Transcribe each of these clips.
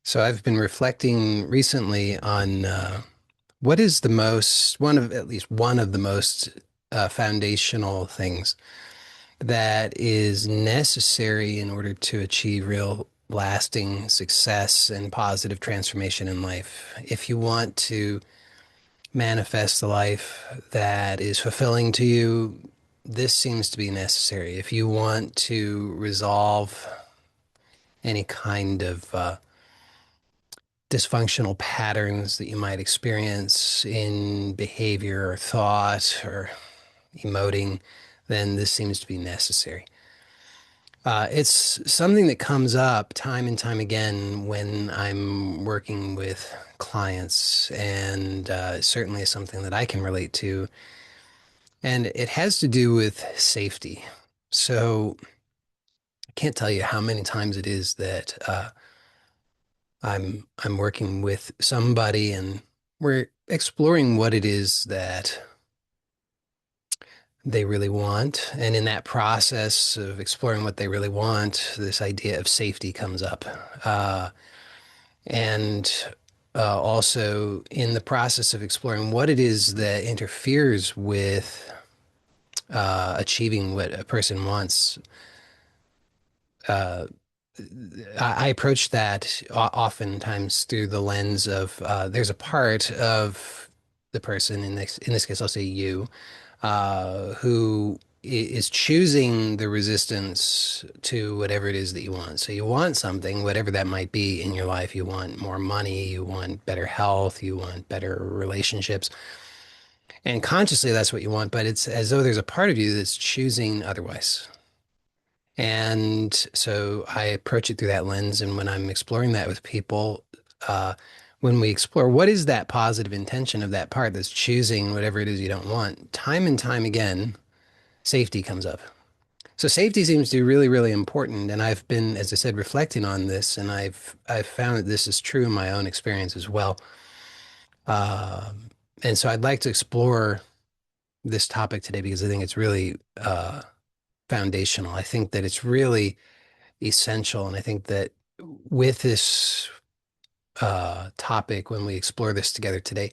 So I've been reflecting recently on what is the most, one of at least one of the most foundational things that is necessary in order to achieve real lasting success and positive transformation in life. If you want to manifest a life that is fulfilling to you, this seems to be necessary. If you want to resolve any kind of dysfunctional patterns that you might experience in behavior or thought or emoting, then this seems to be necessary. It's something that comes up time and time again when I'm working with clients, and certainly is something that I can relate to. And it has to do with safety. So I can't tell you how many times it is that I'm working with somebody and we're exploring what it is that they really want. And in that process of exploring what they really want, this idea of safety comes up. And also in the process of exploring what it is that interferes with achieving what a person wants, uh, I approach that oftentimes through the lens of there's a part of the person in this case I'll say you who is choosing the resistance to whatever it is that you want. So you want something, whatever that might be in your life. You want more money, you want better health, you want better relationships, and consciously that's what you want. But it's as though there's a part of you that's choosing otherwise. And so I approach it through that lens. And when I'm exploring that with people, uh, when we explore what is that positive intention of that part that's choosing whatever it is you don't want, time and time again, safety comes up. So safety seems to be really, really important. And I've been, as I said, reflecting on this, and I've found that this is true in my own experience as well. And so I'd like to explore this topic today because I think it's really foundational. I think that it's really essential. And I think that with this topic, when we explore this together today,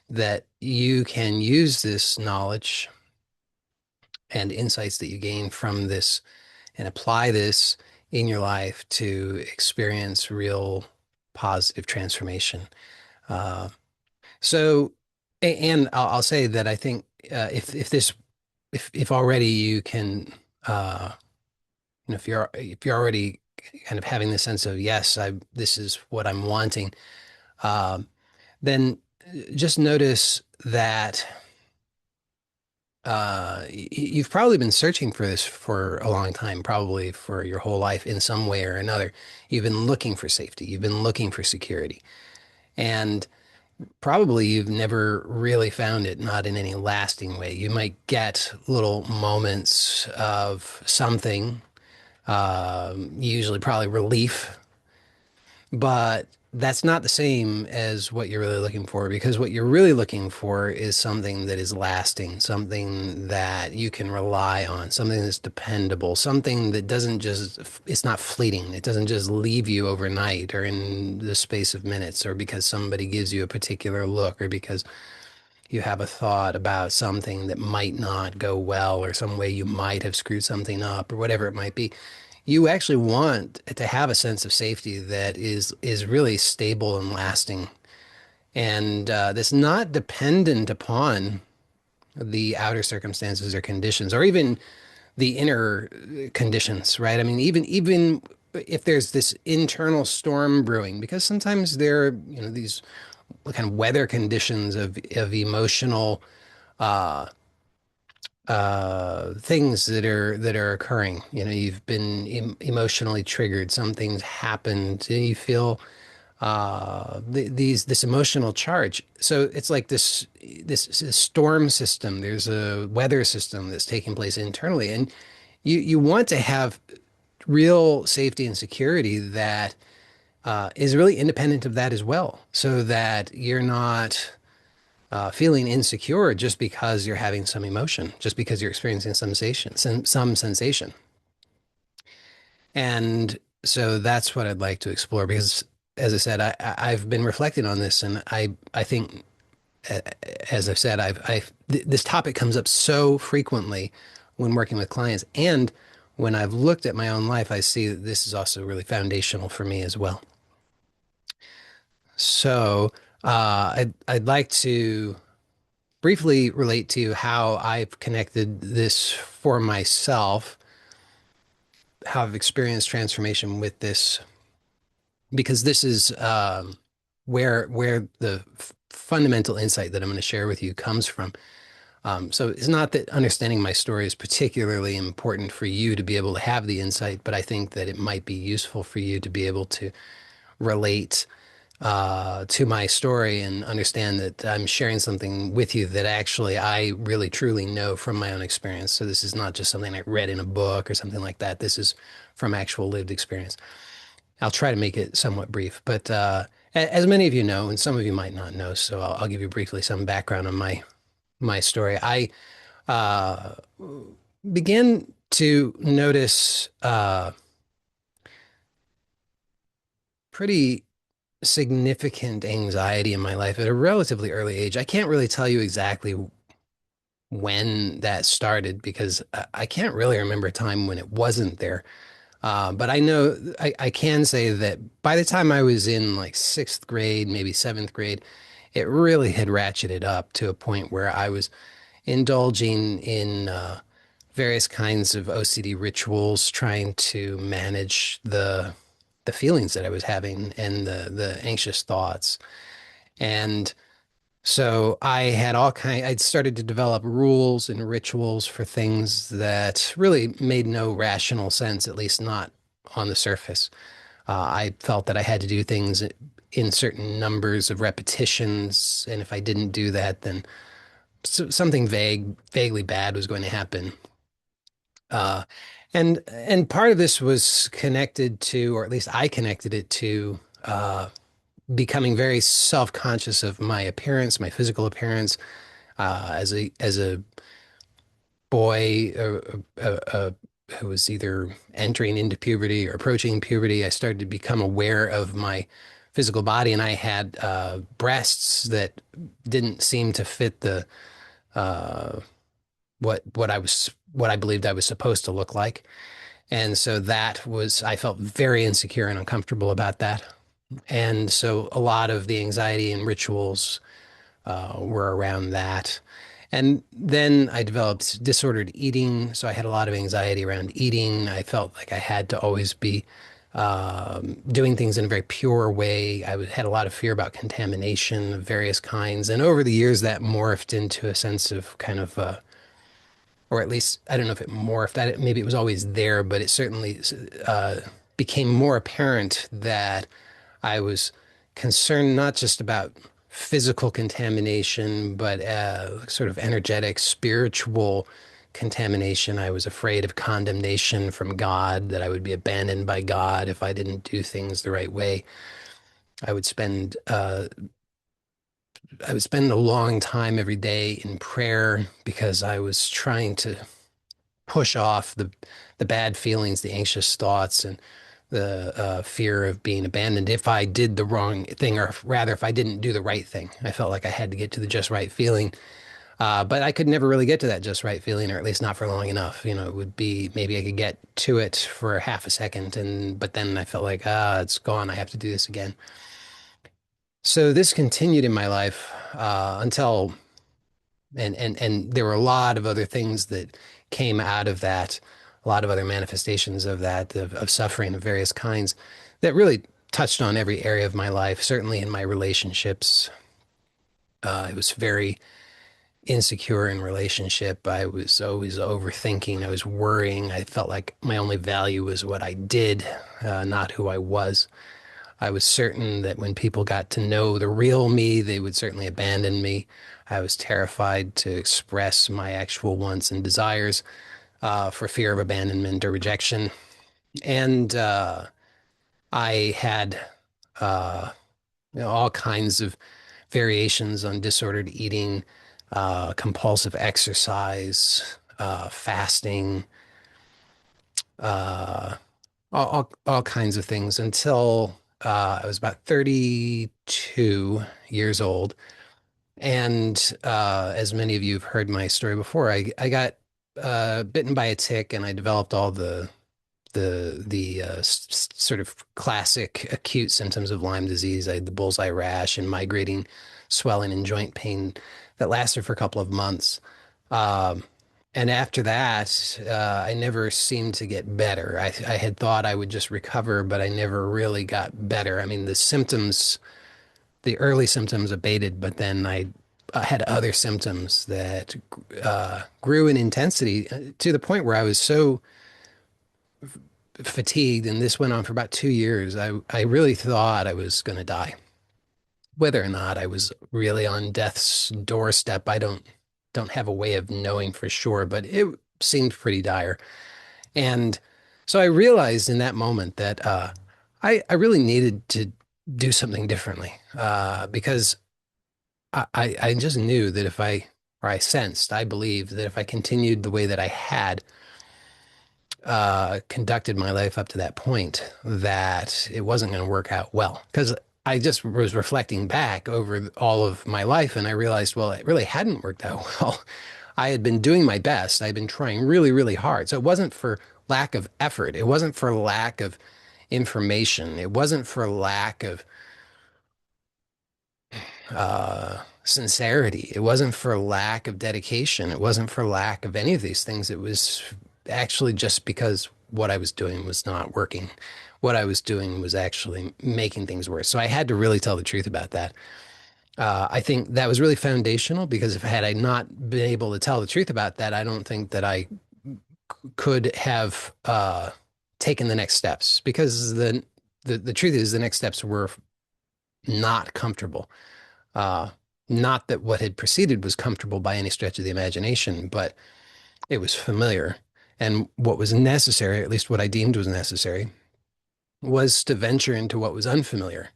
that you can use this knowledge and insights that you gain from this and apply this in your life to experience real positive transformation. Uh, so, and I'll say that I think if already you can, uh, if you're already kind of having the sense of yes, this is what I'm wanting, um, then just notice that you've probably been searching for this for a long time, probably for your whole life in some way or another. You've been looking for safety, you've been looking for security, and probably you've never really found it, not in any lasting way. You might get little moments of something, usually probably relief, but that's not the same as what you're really looking for, because what you're really looking for is something that is lasting, something that you can rely on, something that's dependable, something that doesn't just, it's not fleeting. It doesn't just leave you overnight or in the space of minutes or because somebody gives you a particular look or because you have a thought about something that might not go well or some way you might have screwed something up or whatever it might be. You actually want to have a sense of safety that is really stable and lasting, and that's not dependent upon the outer circumstances or conditions, or even the inner conditions, right? I mean, even if there's this internal storm brewing, because sometimes there are, these kind of weather conditions of emotional uh, things that are occurring. You've been emotionally triggered. Something's happened. You feel this emotional charge. So it's like this storm system. There's a weather system that's taking place internally, and you want to have real safety and security that is really independent of that as well, so that you're not feeling insecure just because you're having some emotion, just because you're experiencing some sensation. And so that's what I'd like to explore because as I said, I've been reflecting on this, and I think, uh, as I've said, this topic comes up so frequently when working with clients, and when I've looked at my own life, I see that this is also really foundational for me as well. So, I'd like to briefly relate to you how I've connected this for myself, how I've experienced transformation with this, because this is where the fundamental insight that I'm going to share with you comes from. So it's not that understanding my story is particularly important for you to be able to have the insight, but I think that it might be useful for you to be able to relate to my story and understand that I'm sharing something with you that actually I really truly know from my own experience. So this is not just something I read in a book or something like that. This is from actual lived experience. I'll try to make it somewhat brief, but as many of you know, and some of you might not know, so I'll give you briefly some background on my story. I uh, began to notice pretty significant anxiety in my life at a relatively early age. I can't really tell you exactly when that started because I can't really remember a time when it wasn't there. But I know I can say that by the time I was in like sixth grade, maybe seventh grade, it really had ratcheted up to a point where I was indulging in various kinds of OCD rituals, trying to manage the feelings that I was having and the anxious thoughts. And so I'd started to develop rules and rituals for things that really made no rational sense, at least not on the surface. I felt that I had to do things in certain numbers of repetitions, and if I didn't do that, then something vaguely bad was going to happen. Uh, and part of this was connected to, or at least I connected it to, becoming very self-conscious of my appearance, my physical appearance, as a boy who was either entering into puberty or approaching puberty. I started to become aware of my physical body, and I had breasts that didn't seem to fit the what I believed I was supposed to look like. And so I felt very insecure and uncomfortable about that. And so a lot of the anxiety and rituals were around that. And then I developed disordered eating. So I had a lot of anxiety around eating. I felt like I had to always be doing things in a very pure way. Had a lot of fear about contamination of various kinds. And over the years, that morphed into a sense of kind of or at least I don't know if it morphed. Maybe it was always there, but it certainly uh, became more apparent that I was concerned not just about physical contamination, but sort of energetic, spiritual contamination. I was afraid of condemnation from God, that I would be abandoned by God if I didn't do things the right way. I would spend uh, I would spend a long time every day in prayer because I was trying to push off the bad feelings, the anxious thoughts, and the fear of being abandoned if I did the wrong thing, or rather, if I didn't do the right thing. I felt like I had to get to the just right feeling, but I could never really get to that just right feeling, or at least not for long enough. It would be maybe I could get to it for half a second, but then I felt like it's gone. I have to do this again. So this continued in my life until and there were a lot of other things that came out of that, a lot of other manifestations of that, of suffering of various kinds that really touched on every area of my life, certainly in my relationships. I was very insecure in relationship. I was always overthinking. I was worrying. I felt like my only value was what I did, not who I was. I was certain that when people got to know the real me, they would certainly abandon me. I was terrified to express my actual wants and desires for fear of abandonment or rejection. And I had uh, all kinds of variations on disordered eating, compulsive exercise, fasting, uh, all kinds of things until I was about 32 years old. And as many of you have heard my story before, I got bitten by a tick and I developed all the sort of classic acute symptoms of Lyme disease. I had the bullseye rash and migrating swelling and joint pain that lasted for a couple of months. Um, and after that, I never seemed to get better. I had thought I would just recover, but I never really got better. I mean, the early symptoms abated, but then I had other symptoms that grew in intensity to the point where I was so fatigued, and this went on for about 2 years. I really thought I was going to die. Whether or not I was really on death's doorstep, I don't have a way of knowing for sure, but it seemed pretty dire. And so I realized in that moment that I really needed to do something differently because I just knew that if I, or I sensed, I believed that if I continued the way that I had conducted my life up to that point, that it wasn't going to work out well. Because I just was reflecting back over all of my life and I realized, well, it really hadn't worked out well. I had been doing my best. I'd been trying really, really hard. So it wasn't for lack of effort. It wasn't for lack of information. It wasn't for lack of sincerity. It wasn't for lack of dedication. It wasn't for lack of any of these things. It was actually just because what I was doing was not working. What I was doing was actually making things worse. So I had to really tell the truth about that. I think that was really foundational because if had I not been able to tell the truth about that, I don't think that I could have taken the next steps because the truth is the next steps were not comfortable. Uh, Not that what had preceded was comfortable by any stretch of the imagination, but it was familiar. And what was necessary, at least what I deemed was necessary, was to venture into what was unfamiliar,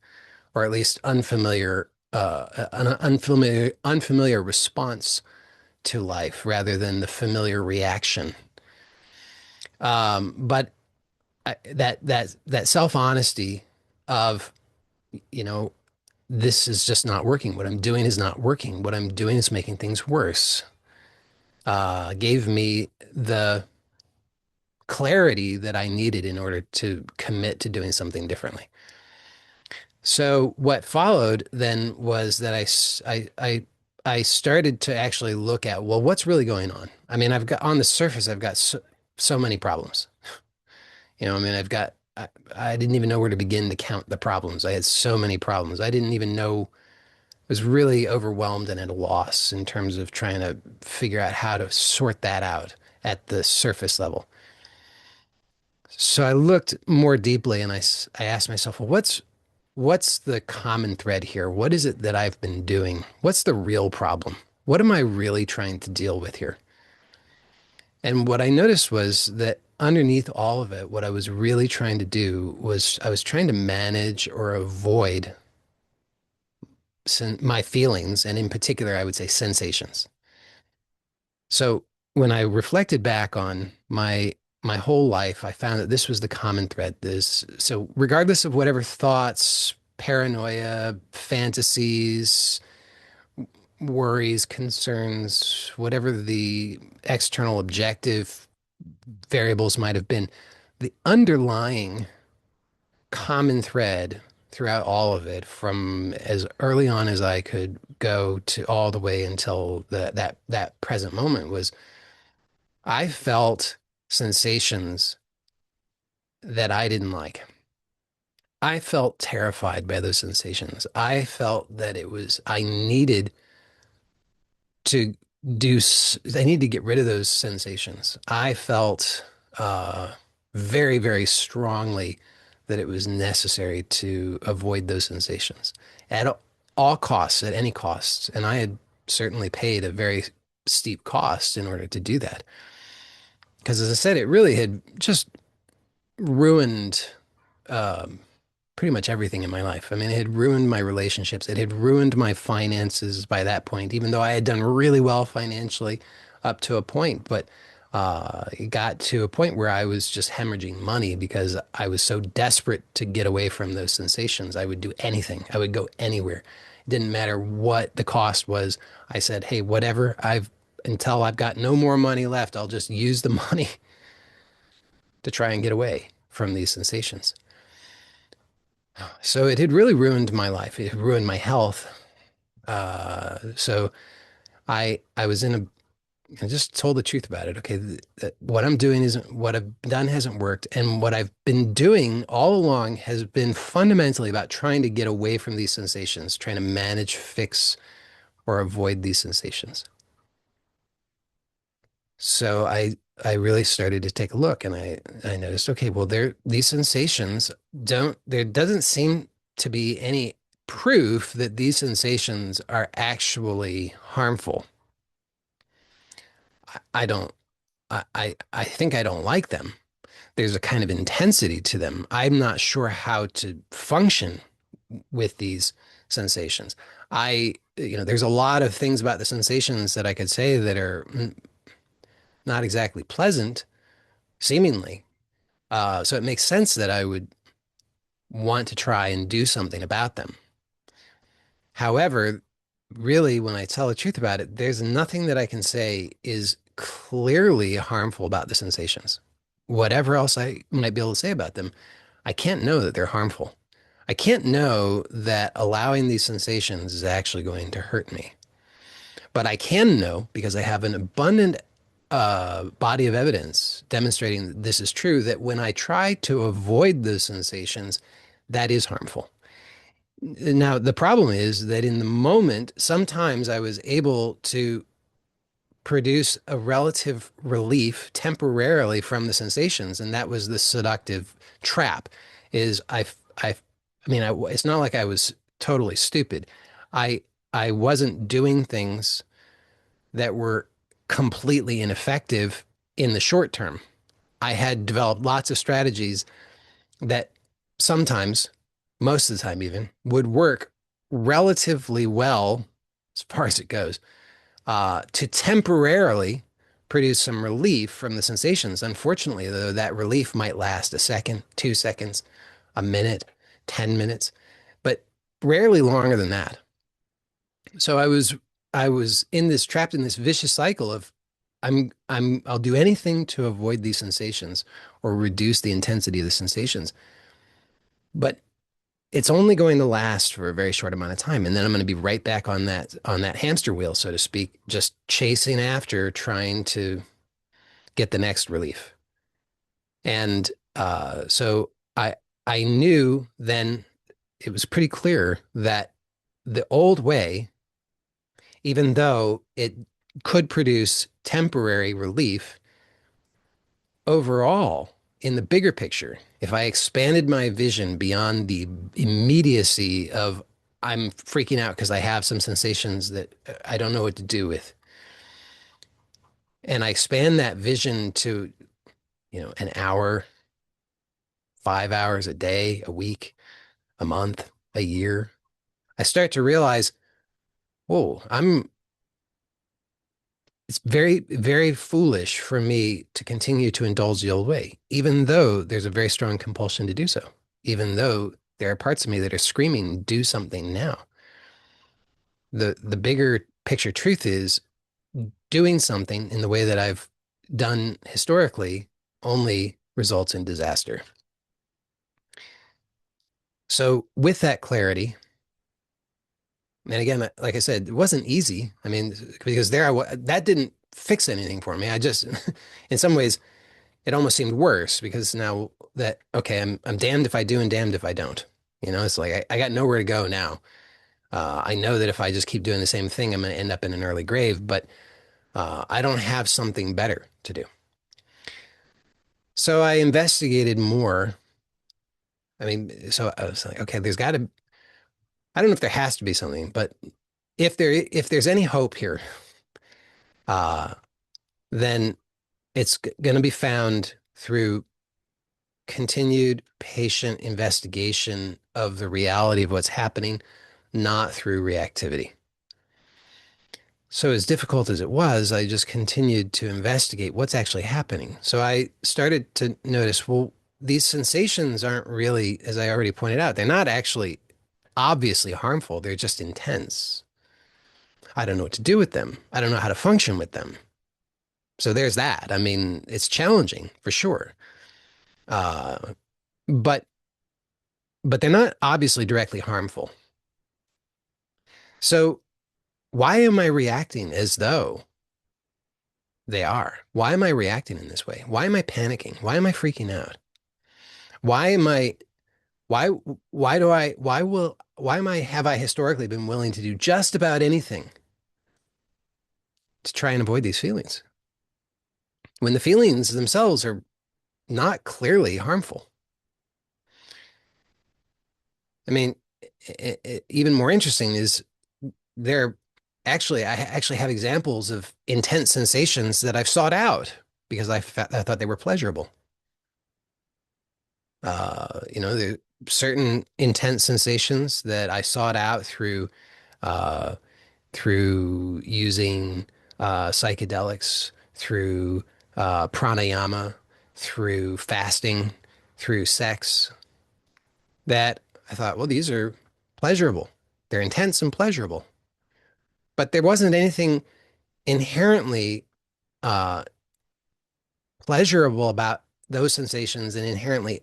or at least unfamiliar response to life rather than the familiar reaction. But that self-honesty of, you know, this is just not working. What I'm doing is not working. What I'm doing is making things worse. Gave me the clarity that I needed in order to commit to doing something differently. So what followed then was that I started to actually look at, well, what's really going on? I mean, I've got on the surface, I've got so many problems. I mean, I didn't even know where to begin to count the problems. I had so many problems. I didn't even know, I was really overwhelmed and at a loss in terms of trying to figure out how to sort that out at the surface level. So I looked more deeply and I asked myself, well, what's the common thread here? What is it that I've been doing? What's the real problem? What am I really trying to deal with here? And what I noticed was that underneath all of it, what I was really trying to do was I was trying to manage or avoid my feelings, and in particular, I would say sensations. So when I reflected back on my whole life, I found that this was the common thread. So regardless of whatever thoughts, paranoia, fantasies, worries, concerns, whatever the external objective variables might have been, the underlying common thread throughout all of it, from as early on as I could go to all the way until that present moment, was I felt sensations that I didn't like. I felt terrified by those sensations. I felt that I needed to I need to get rid of those sensations. I felt very, very strongly that it was necessary to avoid those sensations at all costs, at any costs. And I had certainly paid a very steep cost in order to do that. Because as I said, it really had just ruined um, pretty much everything in my life. I mean, it had ruined my relationships. It had ruined my finances by that point, even though I had done really well financially up to a point. But It got to a point where I was just hemorrhaging money because I was so desperate to get away from those sensations. I would do anything. I would go anywhere. It didn't matter what the cost was. I said, "Hey, whatever. I've until I've got no more money left, I'll just use the money to try and get away from these sensations." So it had really ruined my life. It had ruined my health. So I was in a I just told the truth about it. Okay, what I'm doing isn't what I've done hasn't worked, and what I've been doing all along has been fundamentally about trying to get away from these sensations, trying to manage, fix, or avoid these sensations. So I really started to take a look, and I noticed, okay, well, these sensations don't there doesn't seem to be any proof that these sensations are actually harmful. I don't I think I don't like them. There's a kind of intensity to them. I'm not sure how to function with these sensations. There's a lot of things about the sensations that I could say that are not exactly pleasant, seemingly. So it makes sense that I would want to try and do something about them. However, really, when I tell the truth about it, there's nothing that I can say is clearly harmful about the sensations. Whatever else I might be able to say about them, I can't know that they're harmful. I can't know that allowing these sensations is actually going to hurt me. But I can know because I have an abundant body of evidence demonstrating that this is true, that when I try to avoid those sensations, that is harmful. Now, the problem is that in the moment, sometimes I was able to produce a relative relief temporarily from the sensations, and that was the seductive trap. Is I mean, it's not like I was totally stupid. I I wasn't doing things that were completely ineffective in the short term. I had developed lots of strategies that sometimes, most of the time even, would work relatively well as far as it goes, to temporarily produce some relief from the sensations. Unfortunately, though, that relief might last a second, 2 seconds, a minute, 10 minutes, but rarely longer than that. So I was in this trapped in this vicious cycle of I'll do anything to avoid these sensations or reduce the intensity of the sensations, but it's only going to last for a very short amount of time, and then I'm going to be right back on that hamster wheel, so to speak, just chasing after trying to get the next relief. And so I knew then it was pretty clear that the old way, even though it could produce temporary relief, overall, in the bigger picture, if I expanded my vision beyond the immediacy of I'm freaking out because I have some sensations that I don't know what to do with, and I expand that vision to, an hour, 5 hours a day, a week, a month, a year, I start to realize, whoa, it's very, very foolish for me to continue to indulge the old way, even though there's a very strong compulsion to do so, even though there are parts of me that are screaming, do something now. The bigger picture truth is doing something in the way that I've done historically only results in disaster. So with that clarity, and again, like I said, it wasn't easy. I mean, because that didn't fix anything for me. I just, in some ways, it almost seemed worse because now that, okay, I'm damned if I do and damned if I don't. It's like I got nowhere to go now. I know that if I just keep doing the same thing, I'm going to end up in an early grave, but I don't have something better to do. So I investigated more. I mean, so I was like, okay, I don't know if there has to be something, but if there's any hope here, uh, then it's going to be found through continued patient investigation of the reality of what's happening, not through reactivity. So as difficult as it was, I just continued to investigate what's actually happening. So I started to notice, well, these sensations aren't really, as I already pointed out, they're not actually obviously harmful. They're just intense. I don't know what to do with them. I don't know how to function with them. So there's that. I mean, it's challenging for sure. Uh, but but they're not obviously directly harmful. So why am I reacting as though they are? Why am I reacting in this way? Why am I panicking? Why am I freaking out? Why am I why why do I why will why am I have I historically been willing to do just about anything to try and avoid these feelings when the feelings themselves are not clearly harmful? I mean, even more interesting is there I actually have examples of intense sensations that I've sought out because I thought they were pleasurable. There are certain intense sensations that I sought out uh, through using psychedelics, through pranayama, through fasting, through sex, that I thought, well, these are pleasurable. They're intense and pleasurable. But there wasn't anything inherently uh, pleasurable about those sensations and inherently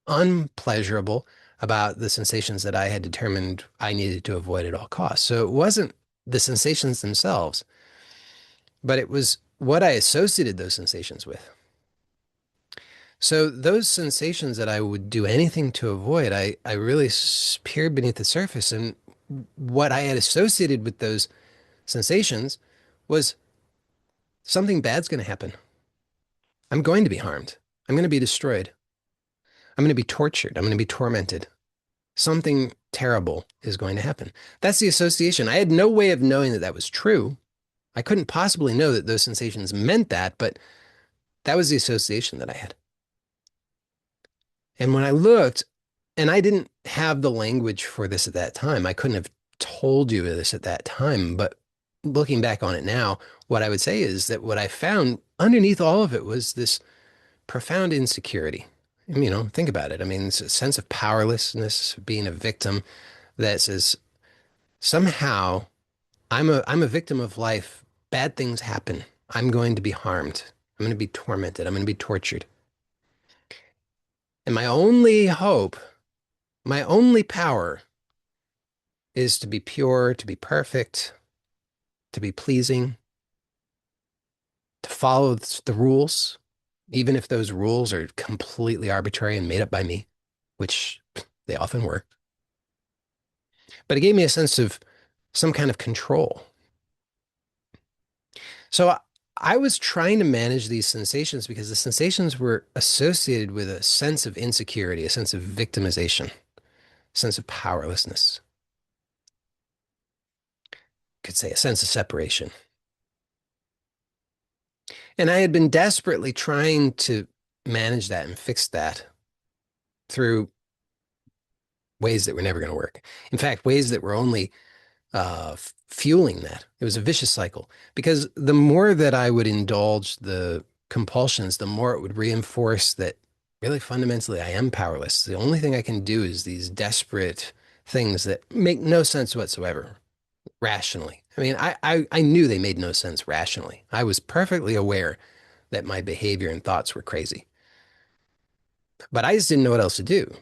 unpleasurable about the sensations that I had determined I needed to avoid at all costs. So it wasn't the sensations themselves, but it was what I associated those sensations with. So those sensations that I would do anything to avoid, I really peered beneath the surface, and what I had associated with those sensations was something bad's going to happen. I'm going to be harmed. I'm going to be destroyed. I'm going to be tortured. I'm going to be tormented. Something terrible is going to happen. That's the association. I had no way of knowing that that was true. I couldn't possibly know that those sensations meant that, but that was the association that I had. And when I looked, and I didn't have the language for this at that time, I couldn't have told you this at that time, but looking back on it now, what I would say is that what I found underneath all of it was this profound insecurity. I mean, think about it. I mean, it's a sense of powerlessness, being a victim that says somehow I'm a victim of life. Bad things happen. I'm going to be harmed. I'm going to be tormented. I'm going to be tortured. And my only hope, my only power is to be pure, to be perfect, to be pleasing, to follow the rules, even if those rules are completely arbitrary and made up by me, which they often were. But it gave me a sense of some kind of control. So I was trying to manage these sensations because the sensations were associated with a sense of insecurity, a sense of victimization, a sense of powerlessness. Could say a sense of separation. And I had been desperately trying to manage that and fix that through ways that were never going to work. In fact, ways that were only fueling that. It was a vicious cycle because the more that I would indulge the compulsions, the more it would reinforce that really fundamentally I am powerless. The only thing I can do is these desperate things that make no sense whatsoever rationally. I mean, I knew they made no sense rationally. I was perfectly aware that my behavior and thoughts were crazy, but I just didn't know what else to do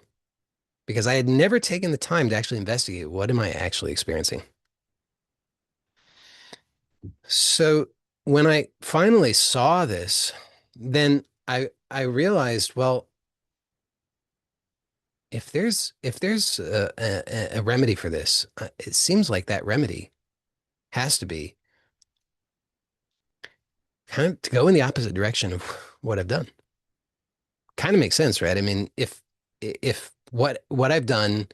because I had never taken the time to actually investigate what am I actually experiencing. So when I finally saw this, then I realized, well, if there's a remedy for this, it seems like that remedy has to be kind of to go in the opposite direction of what I've done. Kind of makes sense, right? I mean, if what I've done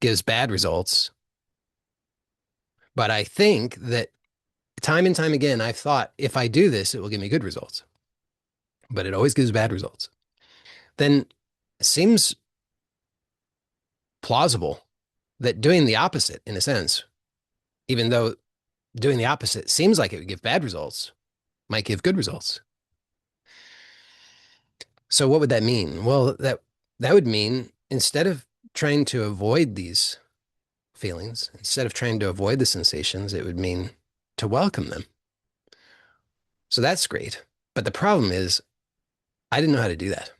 gives bad results, but I think that time and time again, I've thought if I do this, it will give me good results, but it always gives bad results. Then it seems plausible that doing the opposite, in a sense, even though doing the opposite seems like it would give bad results, might give good results. So what would that mean? Well, that would mean instead of trying to avoid these feelings, instead of trying to avoid the sensations, it would mean to welcome them. So that's great. But the problem is I didn't know how to do that.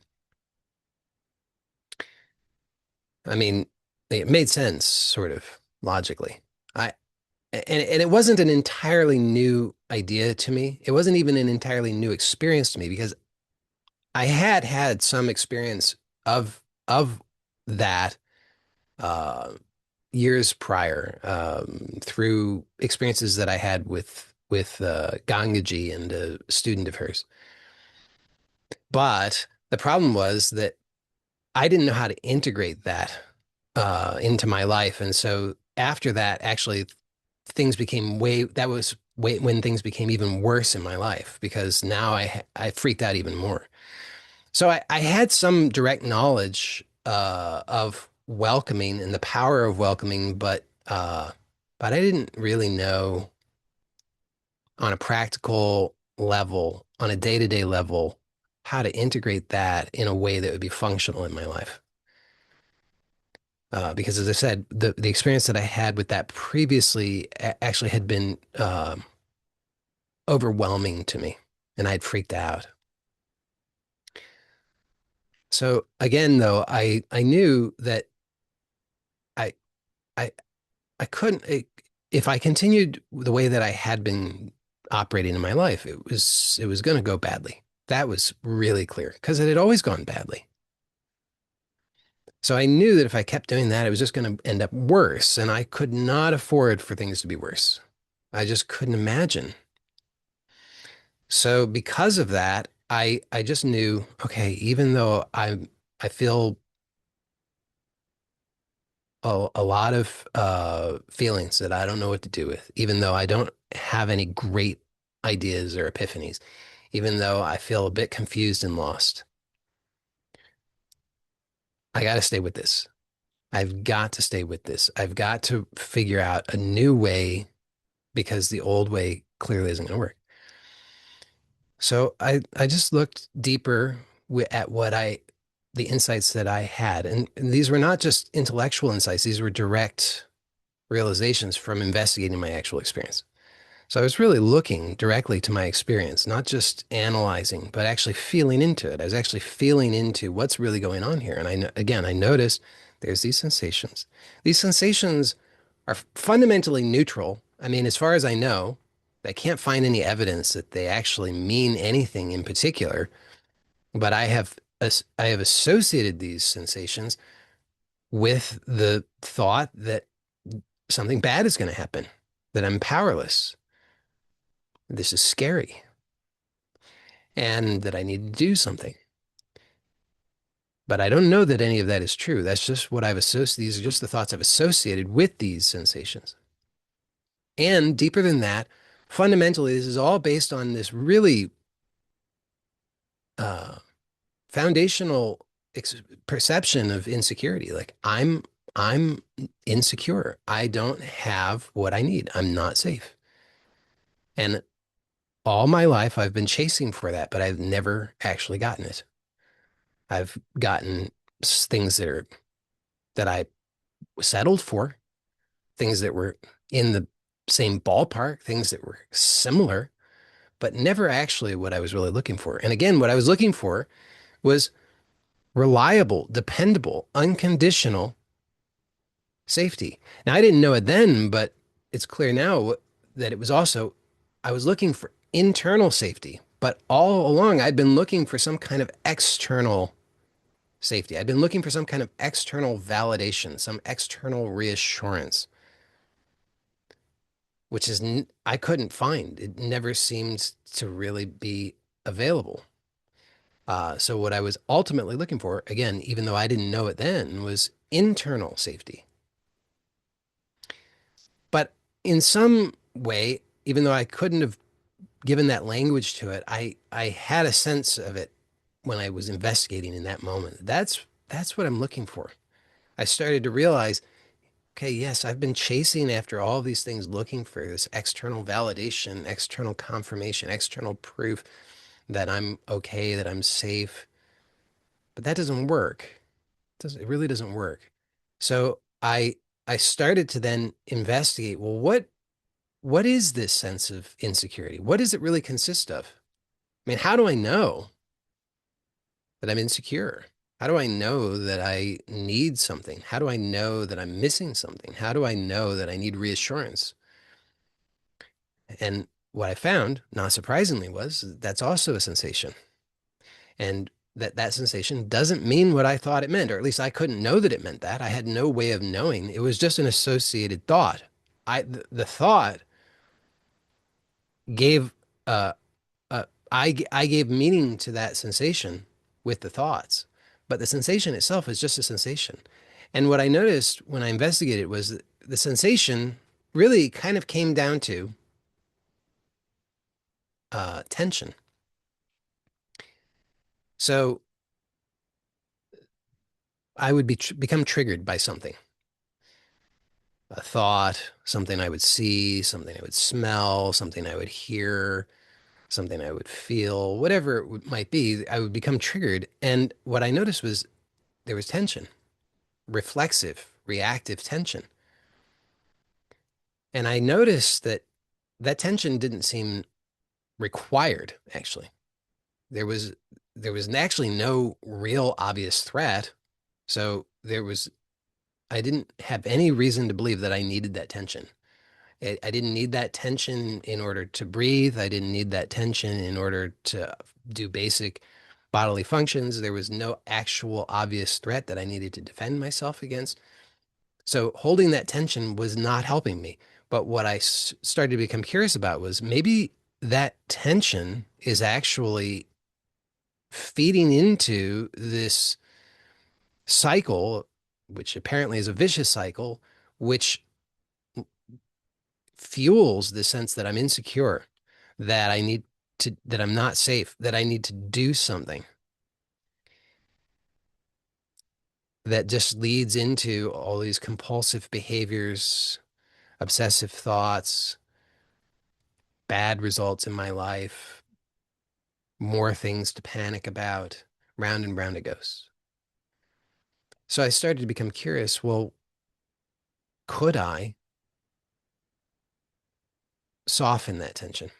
I mean, it made sense sort of logically. I and it wasn't an entirely new idea to me. It wasn't even an entirely new experience to me because I had had some experience of that uh, years prior through experiences that I had with Gangaji and a student of hers. But the problem was that I didn't know how to integrate that into my life, and so after that, actually, things became way. That was way when things became even worse in my life because now I freaked out even more. So I had some direct knowledge of welcoming and the power of welcoming, but I didn't really know on a practical level, on a day-to-day level, how to integrate that in a way that would be functional in my life. Because as I said, the experience that I had with that previously actually had been overwhelming to me, and I'd freaked out. So again, though, I knew that I I I couldn't, if I continued the way that I had been operating in my life, it was going to go badly. That was really clear because it had always gone badly. So I knew that if I kept doing that, it was just going to end up worse, and I could not afford for things to be worse. I just couldn't imagine. So because of that, I just knew, okay, even though I feel a lot of feelings that I don't know what to do with, even though I don't have any great ideas or epiphanies, even though I feel a bit confused and lost. I got to stay with this. I've got to stay with this. I've got to figure out a new way because the old way clearly isn't going to work. So I just looked deeper at the insights that I had. And these were not just intellectual insights, these were direct realizations from investigating my actual experience. So I was really looking directly to my experience, not just analyzing, but actually feeling into it. I was actually feeling into what's really going on here. And again, I noticed there's these sensations. These sensations are fundamentally neutral. I mean, as far as I know, I can't find any evidence that they actually mean anything in particular, but I have associated these sensations with the thought that something bad is going to happen, that I'm powerless. This is scary, and that I need to do something. But I don't know that any of that is true. That's just what I've associated. These are just the thoughts I've associated with these sensations. And deeper than that, fundamentally, this is all based on this really uh, foundational perception of insecurity. Like I'm insecure. I don't have what I need. I'm not safe. And all my life, I've been chasing for that, but I've never actually gotten it. I've gotten things that I settled for, things that were in the same ballpark, things that were similar, but never actually what I was really looking for. And again, what I was looking for was reliable, dependable, unconditional safety. Now, I didn't know it then, but it's clear now that it was also, I was looking for internal safety, but all along I'd been looking for some kind of external safety. I'd been looking for some kind of external validation, some external reassurance, which is I couldn't find. It never seemed to really be available. So what I was ultimately looking for, again, even though I didn't know it then, was internal safety. But in some way, even though I couldn't have given that language to it, I had a sense of it when I was investigating in that moment. That's what I'm looking for. I started to realize okay, yes, I've been chasing after all these things, looking for this external validation, external confirmation, external proof that I'm okay, that I'm safe. But that doesn't work. It really doesn't work. So I started to then investigate, well, what is this sense of insecurity? What does it really consist of? I mean, how do I know that I'm insecure? How do I know that I need something? How do I know that I'm missing something? How do I know that I need reassurance? And what I found, not surprisingly, was that's also a sensation. And that sensation doesn't mean what I thought it meant, or at least I couldn't know that it meant that. I had no way of knowing. It was just an associated thought. The thought gave uh, I gave meaning to that sensation with the thoughts, but the sensation itself is just a sensation. And what I noticed when I investigated was that the sensation really kind of came down to tension. So I would become triggered by something, a thought, something I would see, something I would smell, something I would hear, something I would feel, whatever it might be. I would become triggered. And what I noticed was there was tension, reflexive, reactive tension. And I noticed that that tension didn't seem required, actually. There was there was actually no real obvious threat. So I didn't have any reason to believe that I needed that tension. I didn't need that tension in order to breathe. I didn't need that tension in order to do basic bodily functions. There was no actual obvious threat that I needed to defend myself against. So holding that tension was not helping me. But what I started to become curious about was maybe that tension is actually feeding into this cycle, which apparently is a vicious cycle, which fuels the sense that I'm insecure, that that I'm not safe, that I need to do something, that just leads into all these compulsive behaviors, obsessive thoughts, bad results in my life, more things to panic about. Round and round it goes. So I started to become curious. Well, could I soften that tension?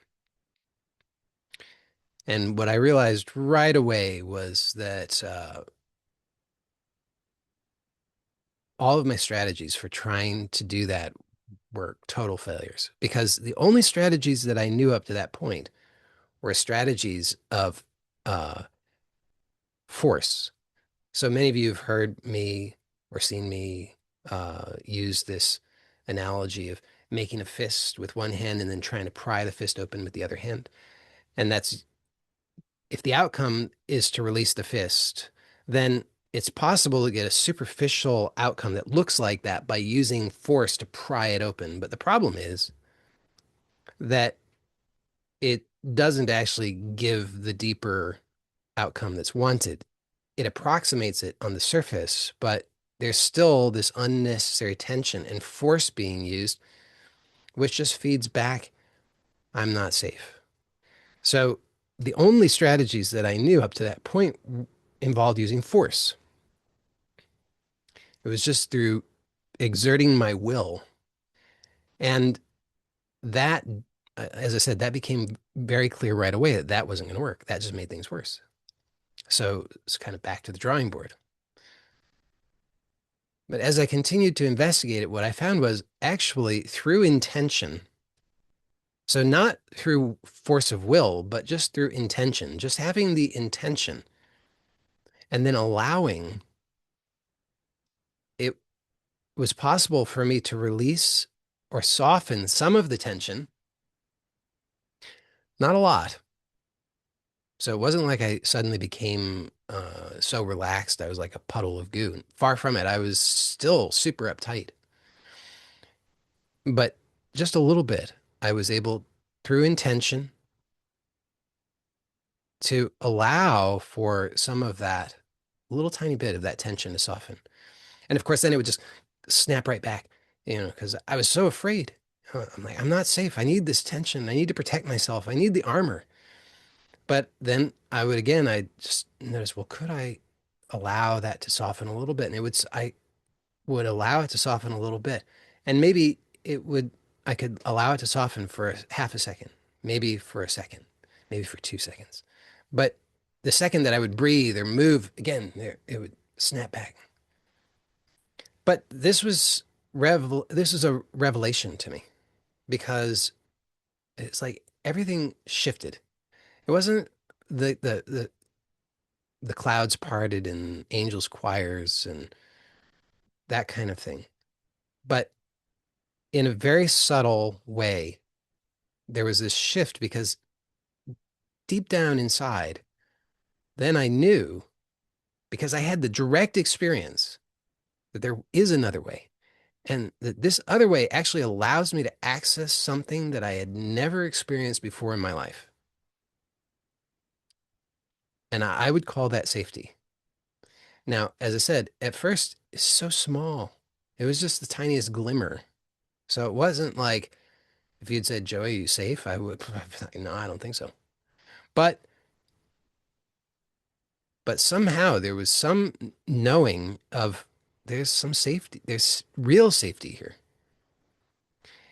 And what I realized right away was that all of my strategies for trying to do that were total failures, because the only strategies that I knew up to that point were strategies of uh, force. So many of you have heard me or seen me use this analogy of making a fist with one hand and then trying to pry the fist open with the other hand. And that's if the outcome is to release the fist, then it's possible to get a superficial outcome that looks like that by using force to pry it open. But the problem is that it doesn't actually give the deeper outcome that's wanted. It approximates it on the surface, but there's still this unnecessary tension and force being used, which just feeds back, I'm not safe. So the only strategies that I knew up to that point involved using force. It was just through exerting my will. And that, as I said, that became very clear right away that that wasn't going to work. That just made things worse. So it's kind of back to the drawing board. But as I continued to investigate it, what I found was actually through intention. So not through force of will, but just through intention, just having the intention and then allowing, it was possible for me to release or soften some of the tension, not a lot. So it wasn't like I suddenly became so relaxed. I was like a puddle of goo. Far from it. I was still super uptight. But just a little bit, I was able, through intention, to allow for some of that, little tiny bit of that tension to soften. And of course, then it would just snap right back. because I was so afraid. I'm like, I'm not safe. I need this tension. I need to protect myself. I need the armor. But then I just notice, well, could I allow that to soften a little bit? And I would allow it to soften a little bit. And maybe I could allow it to soften for half a second, maybe for a second, maybe for 2 seconds. But the second that I would breathe or move again, it would snap back. But this was a revelation to me because it's like everything shifted. It wasn't the the the the clouds parted and angels choirs and that kind of thing. But in a very subtle way, there was this shift because deep down inside, then I knew because I had the direct experience that there is another way. And that this other way actually allows me to access something that I had never experienced before in my life. And I would call that safety. Now, as I said, at first, it's so small. It was just the tiniest glimmer. So it wasn't like if you'd said, Joey, are you safe? I would, no, I don't think so. But but somehow there was some knowing of there's some safety, there's real safety here.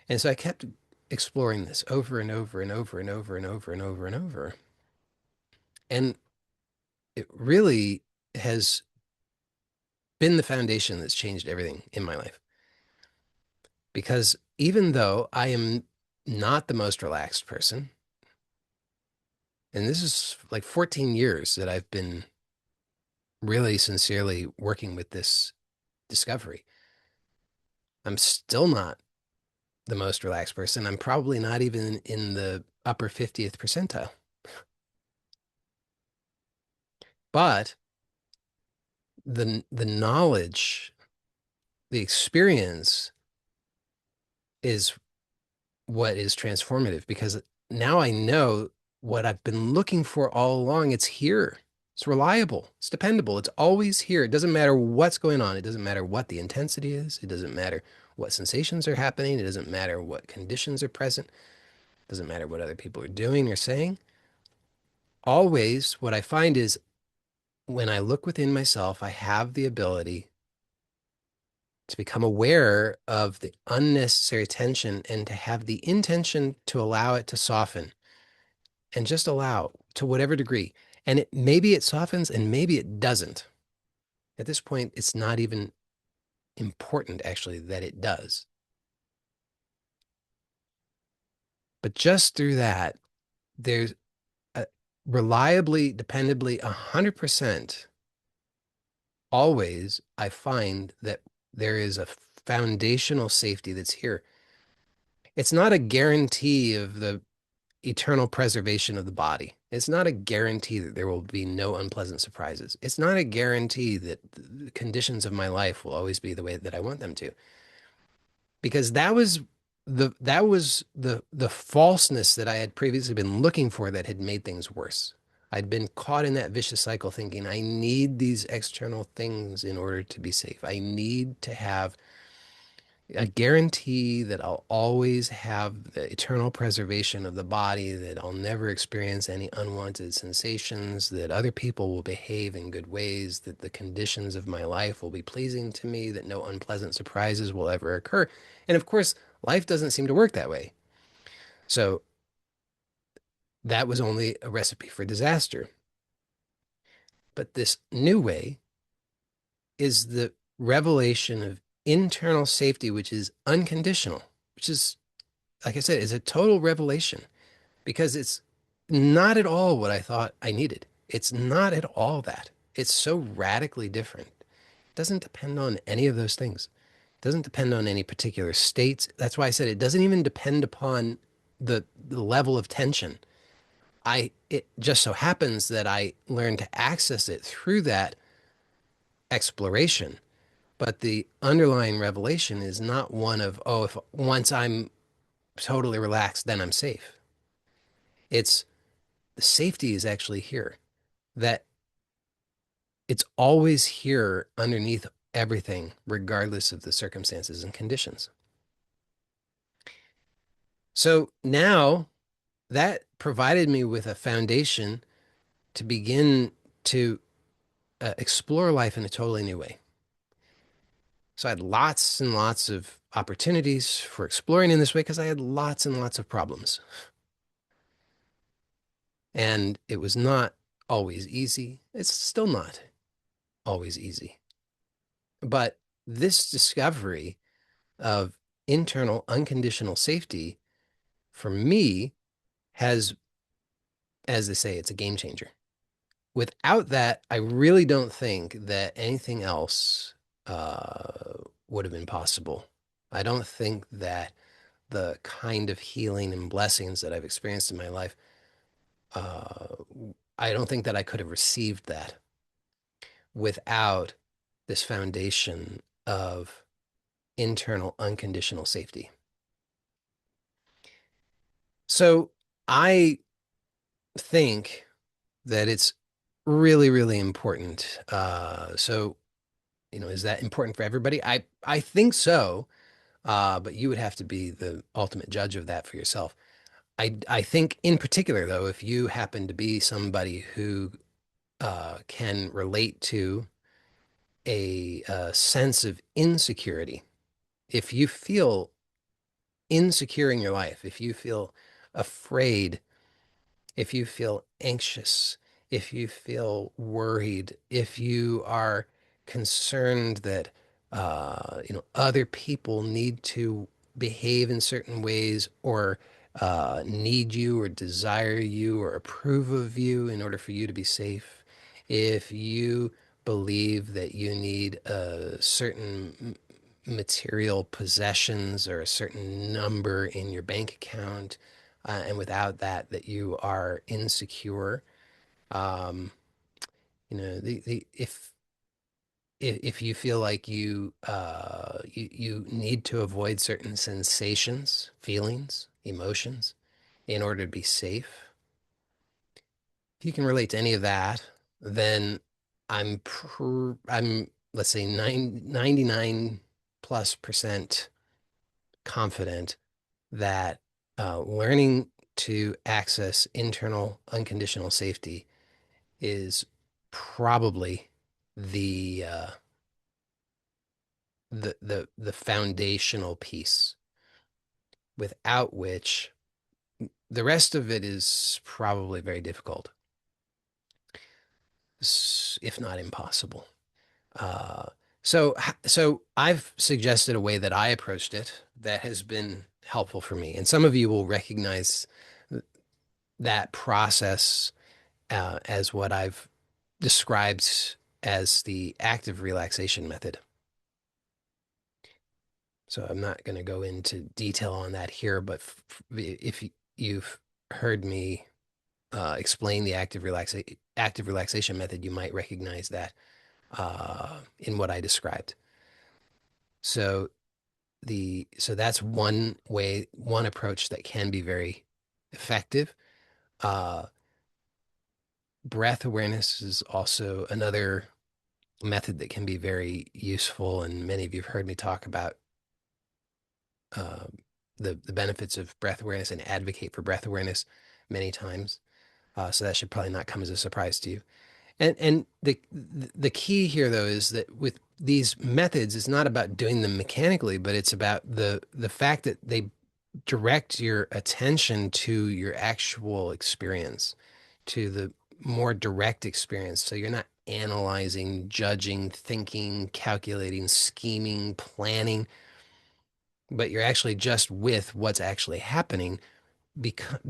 And so I kept exploring this over and over and over and over and over and over and over. And it really has been the foundation that's changed everything in my life. Because even though I am not the most relaxed person, and this is like 14 years that I've been really sincerely working with this discovery, I'm still not the most relaxed person. I'm probably not even in the upper 50th percentile. But the knowledge, the experience is what is transformative because now I know what I've been looking for all along. It's here. It's reliable. It's dependable. It's always here. It doesn't matter what's going on. It doesn't matter what the intensity is. It doesn't matter what sensations are happening. It doesn't matter what conditions are present. It doesn't matter what other people are doing or saying. Always, what I find is when I look within myself, I have the ability to become aware of the unnecessary tension and to have the intention to allow it to soften and just allow to whatever degree. And maybe it softens and maybe it doesn't. At this point, it's not even important actually that it does. But just through that, there's a, reliably, dependably, 100% always, I find that there is a foundational safety that's here. It's not a guarantee of the eternal preservation of the body. It's not a guarantee that there will be no unpleasant surprises. It's not a guarantee that the conditions of my life will always be the way that I want them to. Because that was the falseness that I had previously been looking for that had made things worse. I'd been caught in that vicious cycle thinking I need these external things in order to be safe. I need to have a guarantee that I'll always have the eternal preservation of the body, that I'll never experience any unwanted sensations, that other people will behave in good ways, that the conditions of my life will be pleasing to me, that no unpleasant surprises will ever occur. And of course, life doesn't seem to work that way. So that was only a recipe for disaster. But this new way is the revelation of internal safety, which is unconditional, which is, like I said, is a total revelation because it's not at all what I thought I needed. It's not at all that. It's so radically different. It doesn't depend on any of those things. It doesn't depend on any particular states. That's why I said it doesn't even depend upon the level of tension. It just so happens that I learned to access it through that exploration. But the underlying revelation is not one of, oh, if once I'm totally relaxed, then I'm safe. It's the safety is actually here, that it's always here underneath everything, regardless of the circumstances and conditions. So now that provided me with a foundation to begin to explore life in a totally new way. So I had lots and lots of opportunities for exploring in this way because I had lots and lots of problems. And it was not always easy. It's still not always easy. But this discovery of internal unconditional safety for me has, as they say, it's a game changer. Without that, I really don't think that anything else would have been possible. I don't think that the kind of healing and blessings that I've experienced in my life, uh, I don't think that I could have received that without this foundation of internal unconditional safety. So I think that it's really, really important. Is that important for everybody? I think so. But you would have to be the ultimate judge of that for yourself. I think in particular, though, if you happen to be somebody who can relate to a sense of insecurity, if you feel insecure in your life, if you feel afraid, if you feel anxious, if you feel worried, if you are concerned that other people need to behave in certain ways or need you or desire you or approve of you in order for you to be safe, if you believe that you need a certain material possessions or a certain number in your bank account, and without that, that you are insecure. Um, if you feel like you need to avoid certain sensations, feelings, emotions in order to be safe, if you can relate to any of that, then I'm let's say 99 plus percent confident that learning to access internal unconditional safety is probably the the foundational piece, without which the rest of it is probably very difficult, if not impossible. Uh, so I've suggested a way that I approached it that has been helpful for me, and some of you will recognize that process as what I've described as the active relaxation method. So I'm not going to go into detail on that here, but if you've heard me explain the active relaxation method, you might recognize that in what I described. So so that's one way, one approach that can be very effective. Uh, Breath awareness is also another method that can be very useful, and many of you have heard me talk about uh, the benefits of breath awareness and advocate for breath awareness many times. So that should probably not come as a surprise to you. And the key here, though, is that with these methods, it's not about doing them mechanically, but it's about the fact that they direct your attention to your actual experience, to the more direct experience. So you're not analyzing, judging, thinking, calculating, scheming, planning, but you're actually just with what's actually happening,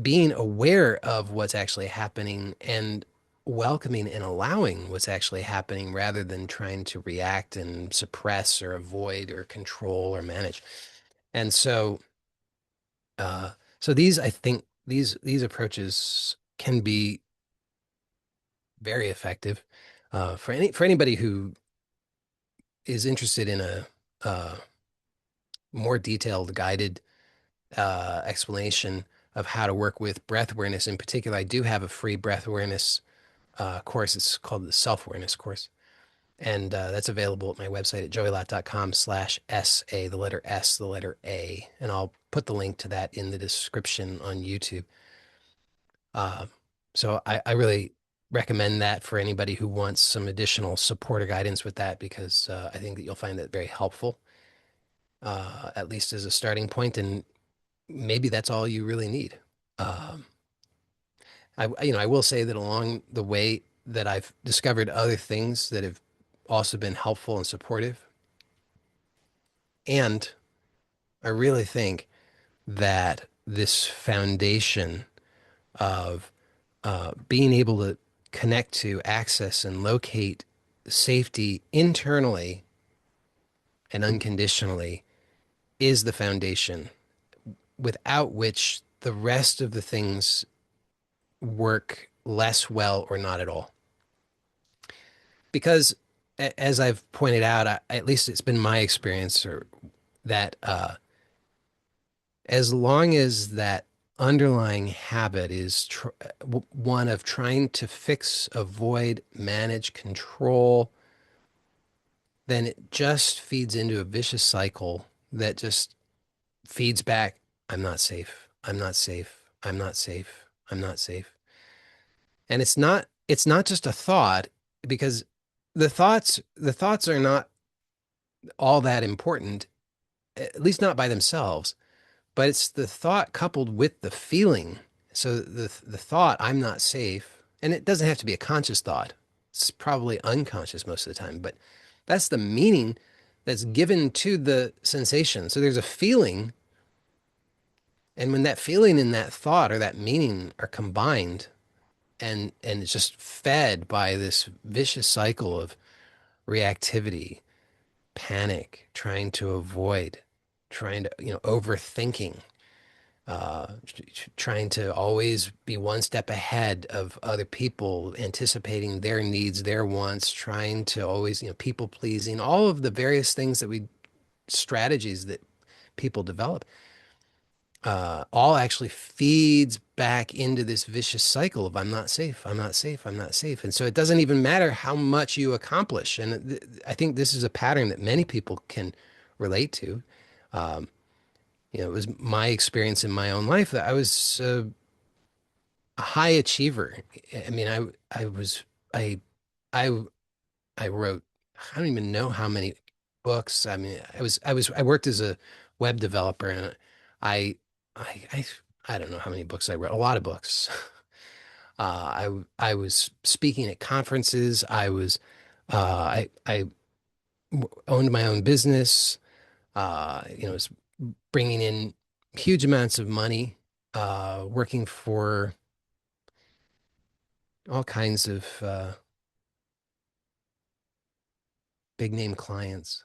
being aware of what's actually happening and welcoming and allowing what's actually happening rather than trying to react and suppress or avoid or control or manage. And uh, so I think these approaches can be very effective for anybody who is interested in a more detailed, guided explanation of how to work with breath awareness. In particular, I do have a free breath awareness course. It's called the self awareness course. And that's available at my website at joeylott.com/SA, the letter S, the letter A. And I'll put the link to that in the description on YouTube. Uh, so I really recommend that for anybody who wants some additional support or guidance with that, because I think that you'll find that very helpful, at least as a starting point, and maybe that's all you really need. Um, I will say that along the way that I've discovered other things that have also been helpful and supportive. And I really think that this foundation of being able to connect to, access, and locate safety internally and unconditionally is the foundation without which the rest of the things work less well or not at all. Because as I've pointed out, at least it's been my experience, or that as long as that underlying habit is one of trying to fix, avoid, manage, control, then it just feeds into a vicious cycle that just feeds back. I'm not safe. I'm not safe. I'm not safe. I'm not safe. And it's not just a thought, because the thoughts are not all that important, at least not by themselves, but it's the thought coupled with the feeling. So the thought, I'm not safe, and it doesn't have to be a conscious thought. It's probably unconscious most of the time, but that's the meaning that's given to the sensation. So there's a feeling, and when that feeling and that thought or that meaning are combined, and it's just fed by this vicious cycle of reactivity, panic, trying to avoid, trying to, overthinking, uh, trying to always be one step ahead of other people, anticipating their needs, their wants, trying to always, people pleasing, all of the various things that strategies that people develop, all actually feeds back into this vicious cycle of I'm not safe, I'm not safe, I'm not safe. And so it doesn't even matter how much you accomplish. And I think this is a pattern that many people can relate to. Um, it was my experience in my own life that I was a high achiever. I mean, I, I, I wrote, I don't even know how many books. I mean, I worked as a web developer, and I, I, I, I don't know how many books I wrote. A lot of books. I was speaking at conferences. I owned my own business. Was bringing in huge amounts of money, working for all kinds of big name clients.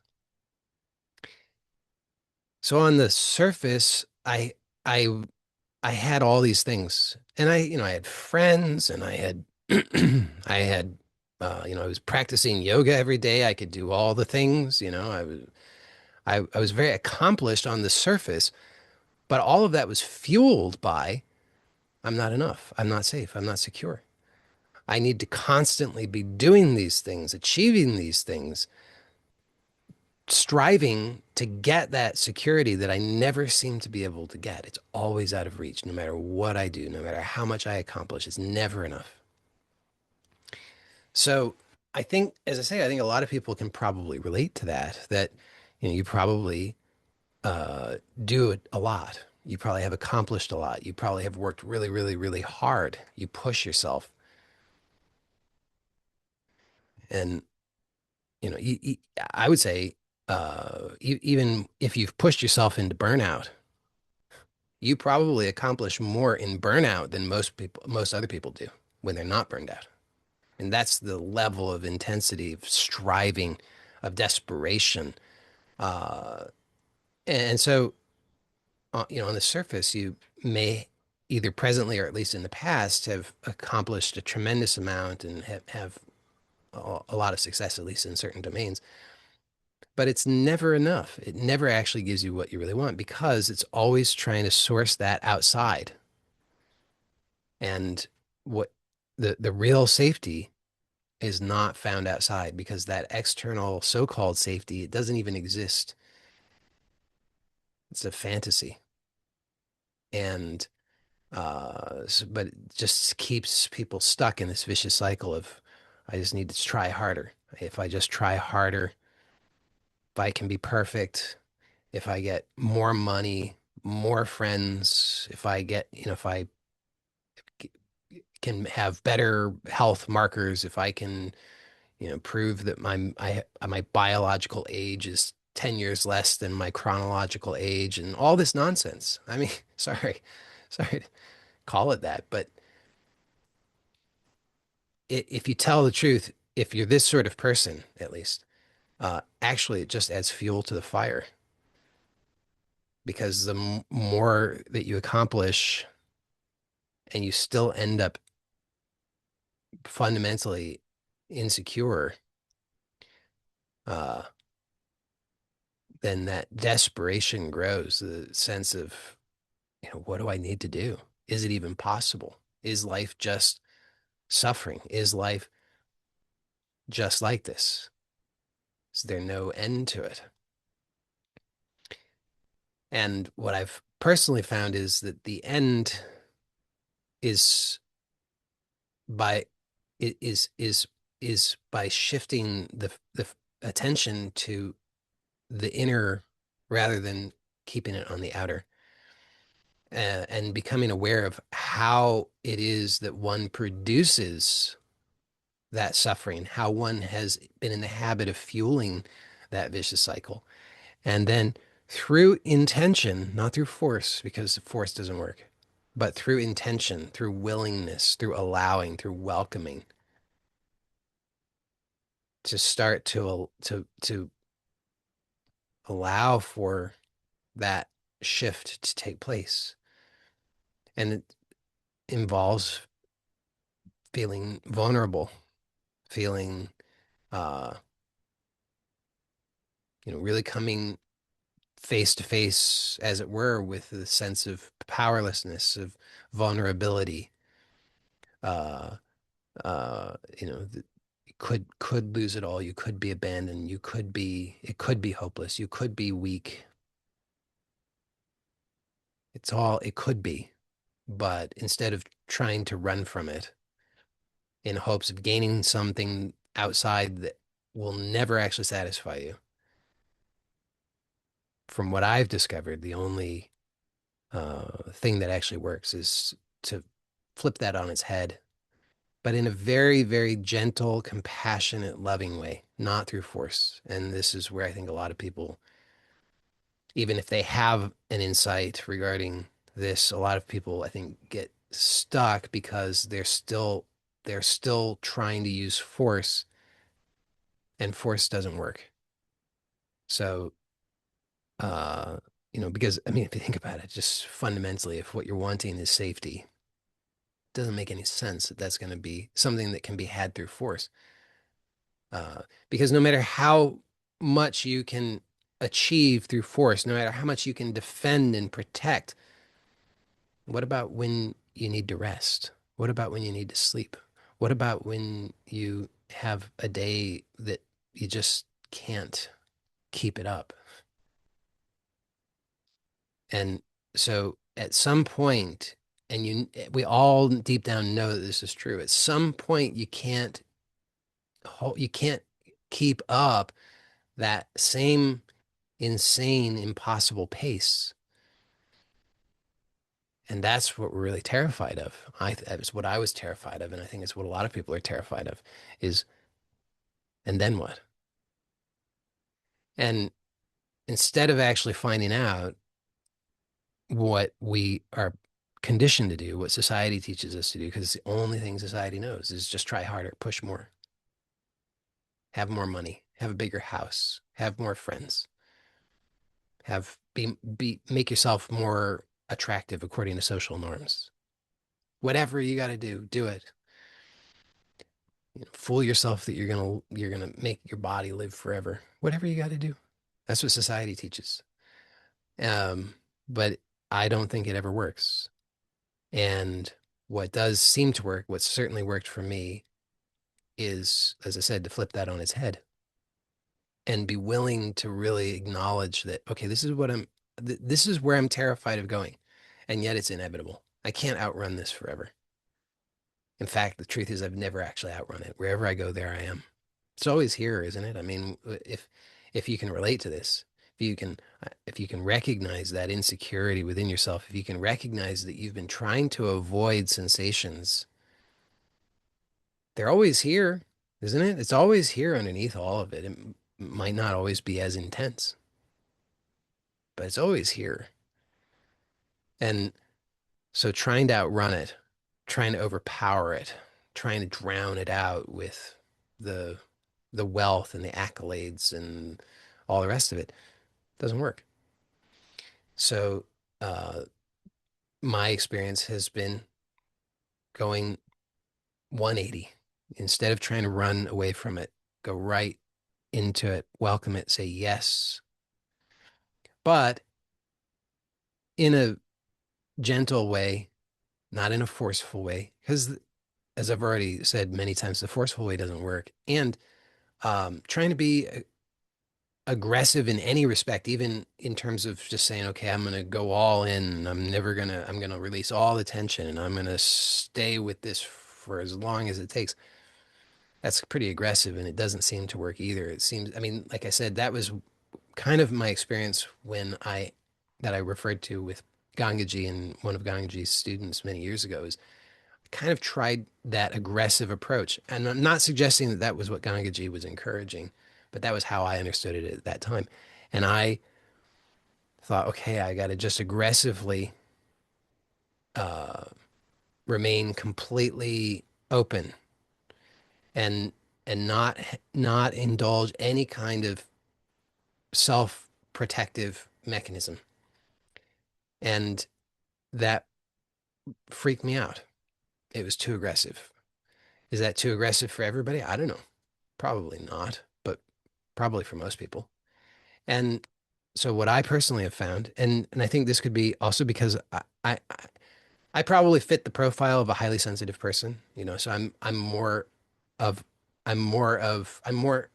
So on the surface, I I had all these things, and I had friends, and I had I had I was practicing yoga every day. I could do all the things. I was very accomplished on the surface, but all of that was fueled by I'm not enough. I'm not safe. I'm not secure. I need to constantly be doing these things, achieving these things, striving to get that security that I never seem to be able to get. It's always out of reach, no matter what I do, no matter how much I accomplish. It's never enough. So I think, as I say, I think a lot of people can probably relate to that, that, you probably do it a lot. You probably have accomplished a lot. You probably have worked really, really, really hard. You push yourself. And, I would say, even if you've pushed yourself into burnout, you probably accomplish more in burnout than most other people do when they're not burned out. And that's the level of intensity, of striving, of desperation. Uh, and so, on the surface, you may either presently or at least in the past have accomplished a tremendous amount and have a lot of success, at least in certain domains. But it's never enough. It never actually gives you what you really want, because it's always trying to source that outside. And what the real safety is not found outside because that external so-called safety, it doesn't even exist. It's a fantasy. And but it just keeps people stuck in this vicious cycle of I just need to try harder. If I just try harder, if I can be perfect, if I get more money, more friends, if I get, if I can have better health markers, if I can, prove that my biological age is 10 years less than my chronological age and all this nonsense. I mean, sorry to call it that, but if you tell the truth, if you're this sort of person, at least, actually, it just adds fuel to the fire because the more that you accomplish and you still end up fundamentally insecure, uh, then that desperation grows, the sense of, what do I need to do? Is it even possible? Is life just suffering? Is life just like this? Is there no end to it? And what I've personally found is that the end is by is is by shifting the attention to the inner rather than keeping it on the outer, and becoming aware of how it is that one produces that suffering, how one has been in the habit of fueling that vicious cycle. And then through intention, not through force, because force doesn't work, but through intention, through willingness, through allowing, through welcoming, to start to allow for that shift to take place. And it involves feeling vulnerable, feeling uh, really coming face to face, as it were, with the sense of powerlessness, of vulnerability. Uh, you could lose it all. You could be abandoned. It could be hopeless. You could be weak. It could be. But instead of trying to run from it in hopes of gaining something outside that will never actually satisfy you, from what I've discovered, the only thing that actually works is to flip that on its head, but in a very, very gentle, compassionate, loving way, not through force. And this is where I think a lot of people, even if they have an insight regarding this, a lot of people I think get stuck because they're still trying to use force, and force doesn't work. So, uh, because I mean, if you think about it, just fundamentally, if what you're wanting is safety, it doesn't make any sense that that's going to be something that can be had through force. Because no matter how much you can achieve through force, no matter how much you can defend and protect, what about when you need to rest? What about when you need to sleep? What about when you have a day that you just can't keep it up? And so at some point, and we all deep down know that this is true. At some point, you can't keep up that same insane, impossible pace. And that's what we're really terrified of. That's what I was terrified of, and I think it's what a lot of people are terrified of is, and then what? And instead of actually finding out what we are conditioned to do, what society teaches us to do, because the only thing society knows is just try harder, push more, have more money, have a bigger house, have more friends, make yourself more attractive according to social norms. Whatever you got to do, do it. Fool yourself that you're gonna make your body live forever. Whatever you got to do. That's what society teaches. Um, but I don't think it ever works. And what does seem to work, what certainly worked for me, is, as I said, to flip that on its head and be willing to really acknowledge that, okay, this is where I'm terrified of going. And yet it's inevitable. I can't outrun this forever. In fact, the truth is I've never actually outrun it. Wherever I go, there I am. It's always here, isn't it? I mean, if you can relate to this, if you can recognize that insecurity within yourself, if you can recognize that you've been trying to avoid sensations, they're always here, isn't it? It's always here underneath all of it. It might not always be as intense, but it's always here. And so trying to outrun it, trying to overpower it, trying to drown it out with the the wealth and the accolades and all the rest of it doesn't work. So uh, my experience has been going 180 instead of trying to run away from it, go right into it, welcome it, say yes, but in a gentle way, not in a forceful way, because as I've already said many times, the forceful way doesn't work. And trying to be aggressive in any respect, even in terms of just saying, okay, I'm going to go all in. I'm going to release all the tension and I'm going to stay with this for as long as it takes. That's pretty aggressive and it doesn't seem to work either. It seems, I mean, like I said, that was kind of my experience that I referred to with Gangaji and one of Gangaji's students many years ago is kind of tried that aggressive approach. And I'm not suggesting that that was what Gangaji was encouraging, but that was how I understood it at that time. And I thought, okay, I got to just aggressively uh, remain completely open and not indulge any kind of self-protective mechanism. And that freaked me out. It was too aggressive. Is that too aggressive for everybody? I don't know. Probably not, but probably for most people. And so what I personally have found, and I think this could be also because I probably fit the profile of a highly sensitive person, you know, so of I'm more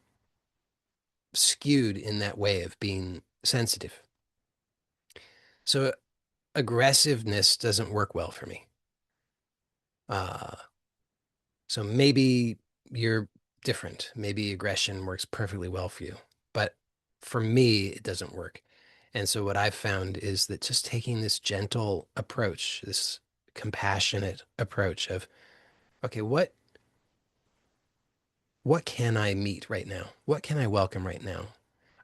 skewed in that way of being sensitive. So aggressiveness doesn't work well for me. Uh, so maybe you're different. Maybe aggression works perfectly well for you, but for me, it doesn't work. And so what I've found is that just taking this gentle approach, this compassionate approach of, okay, what can I meet right now? What can I welcome right now?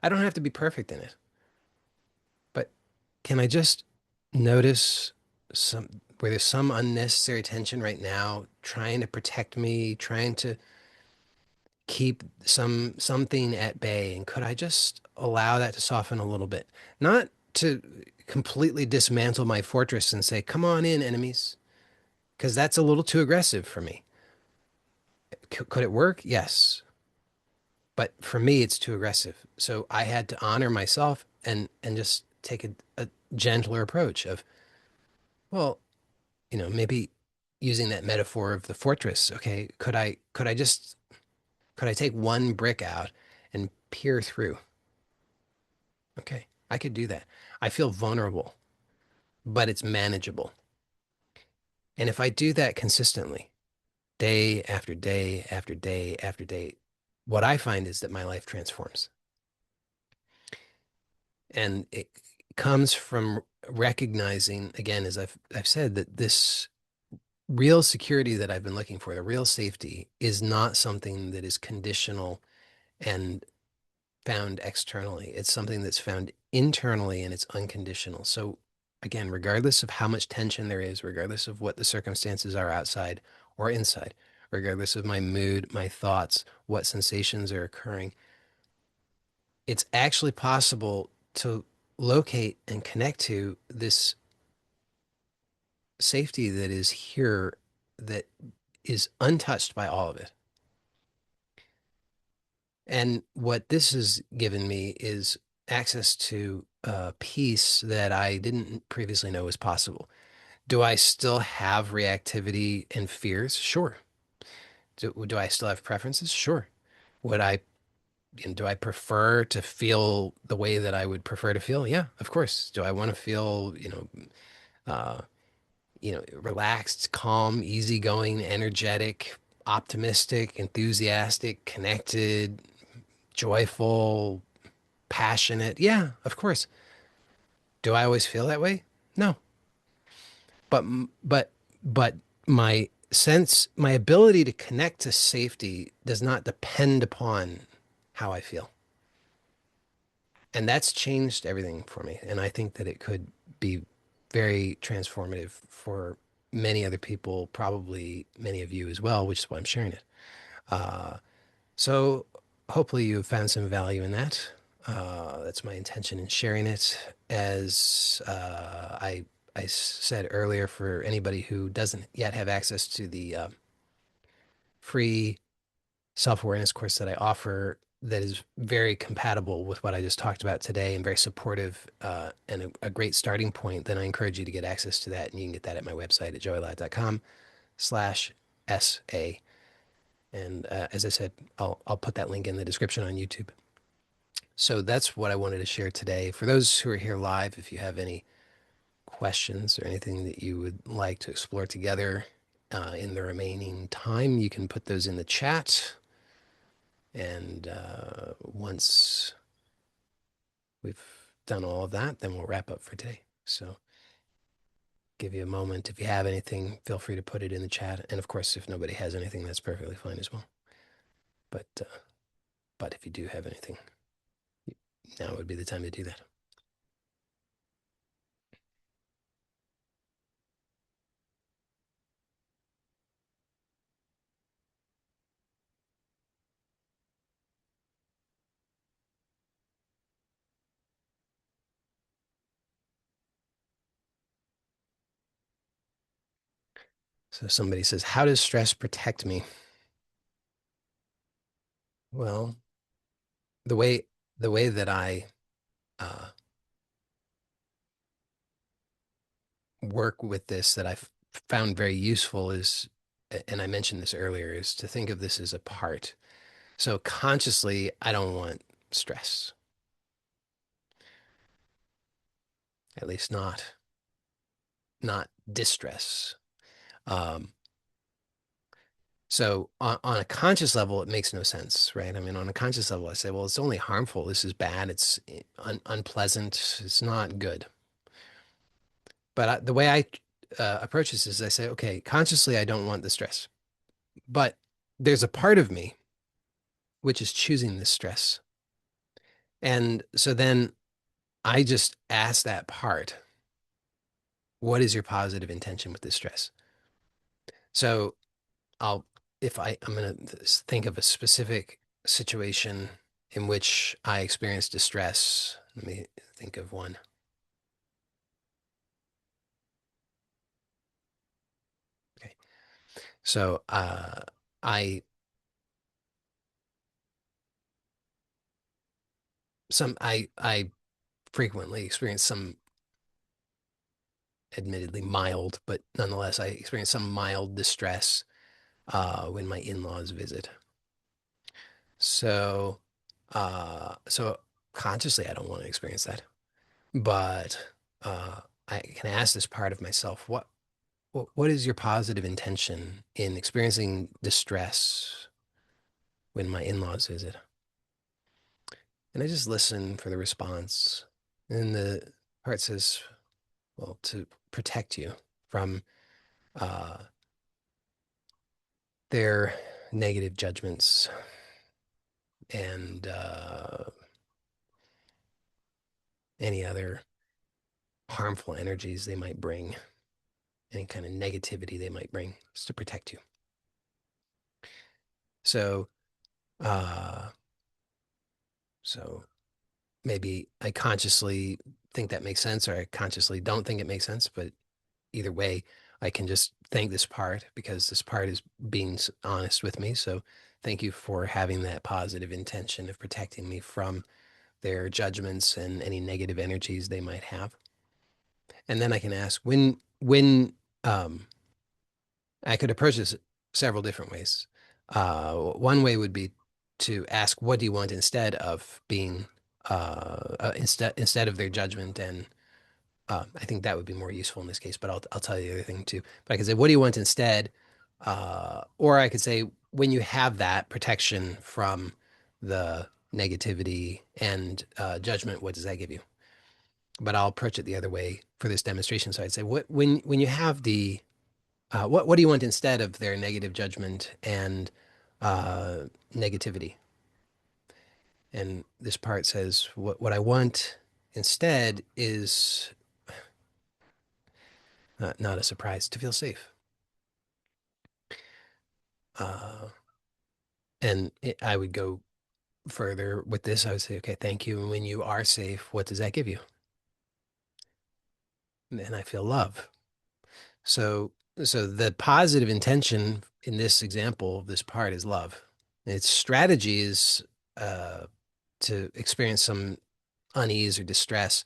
I don't have to be perfect in it, but can I just notice where there's some unnecessary tension right now, trying to protect me, trying to keep something at bay, and could I just allow that to soften a little bit? Not to completely dismantle my fortress and say, "Come on in, enemies," because that's a little too aggressive for me. Could it work? Yes. But for me, it's too aggressive. So I had to honor myself and just take a gentler approach of, well, you know, maybe using that metaphor of the fortress. Okay, could I take one brick out and peer through? Okay, I could do that. I feel vulnerable, but it's manageable. And if I do that consistently, day after day after day after day, what I find is that my life transforms. And it comes from recognizing, again, as I've said, that this real security that I've been looking for, the real safety, is not something that is conditional and found externally. It's something that's found internally and it's unconditional. So again, regardless of how much tension there is, regardless of what the circumstances are outside or inside, regardless of my mood, my thoughts, what sensations are occurring, it's actually possible to locate and connect to this safety that is here, that is untouched by all of it. And what this has given me is access to peace that I didn't previously know was possible. Do I still have reactivity and fears? Sure. Do I still have preferences? Sure. Would I, do I prefer to feel the way that I would prefer to feel? Yeah, of course. Do I want to feel, uh, relaxed, calm, easygoing, energetic, optimistic, enthusiastic, connected, joyful, passionate? Yeah, of course. Do I always feel that way? No. But but my ability to connect to safety does not depend upon how I feel. And that's changed everything for me. And I think that it could be very transformative for many other people, probably many of you as well, which is why I'm sharing it. Uh, so hopefully you have found some value in that. That's my intention in sharing it. As I said earlier, for anybody who doesn't yet have access to the free self-awareness course that I offer, that is very compatible with what I just talked about today and very supportive, and a great starting point, then I encourage you to get access to that. And you can get that at my website at joeylott.com/SA. And as I said, I'll put that link in the description on YouTube. So that's what I wanted to share today. For those who are here live, if you have any questions or anything that you would like to explore together in the remaining time, you can put those in the chat. And once we've done all of that, then we'll wrap up for today. So give you a moment. If you have anything, feel free to put it in the chat. And of course, if nobody has anything, that's perfectly fine as well. But if you do have anything, now would be the time to do that. So somebody says, how does stress protect me? Well, the way the way that I uh, work with this that I've found very useful is, and I mentioned this earlier, is to think of this as a part. So consciously, I don't want stress, at least not distress. Um, so on a conscious level, it makes no sense, right? I mean, on a conscious level, I say, well, it's only harmful. This is bad. It's unpleasant. It's not good. But the way I approach this is I say, okay, consciously, I don't want the stress, but there's a part of me which is choosing this stress. And so then I just ask that part, what is your positive intention with this stress? So I'll, if I'm going to think of a specific situation in which I experienced distress. Let me think of one. Okay. So, I, I frequently experience some, admittedly mild, but nonetheless, I experience some mild distress, when my in-laws visit. So, so consciously, I don't want to experience that, but, I can ask this part of myself, what is your positive intention in experiencing distress when my in-laws visit? And I just listen for the response. And the part says, well, to protect you from uh, their negative judgments and any other harmful energies they might bring, any kind of negativity they might bring, just to protect you. So, uh, so maybe I consciously think that makes sense, or I consciously don't think it makes sense, but either way, I can just thank this part because this part is being honest with me. So thank you for having that positive intention of protecting me from their judgments and any negative energies they might have. And then I can ask when I could approach this several different ways. One way would be to ask, what do you want instead of being instead of their judgment? And I think that would be more useful in this case, but I'll tell you the other thing too. But I could say, what do you want instead? Or I could say, when you have that protection from the negativity and judgment, what does that give you? But I'll approach it the other way for this demonstration. So I'd say, when you have the what do you want instead of their negative judgment and uh, negativity? And this part says, what I want instead is not a surprise, to feel safe. Uh, and I would go further with this. I would say, okay, thank you. And when you are safe, what does that give you? And I feel love. So, so the positive intention in this example, this part is love. Its strategy is uh, to experience some unease or distress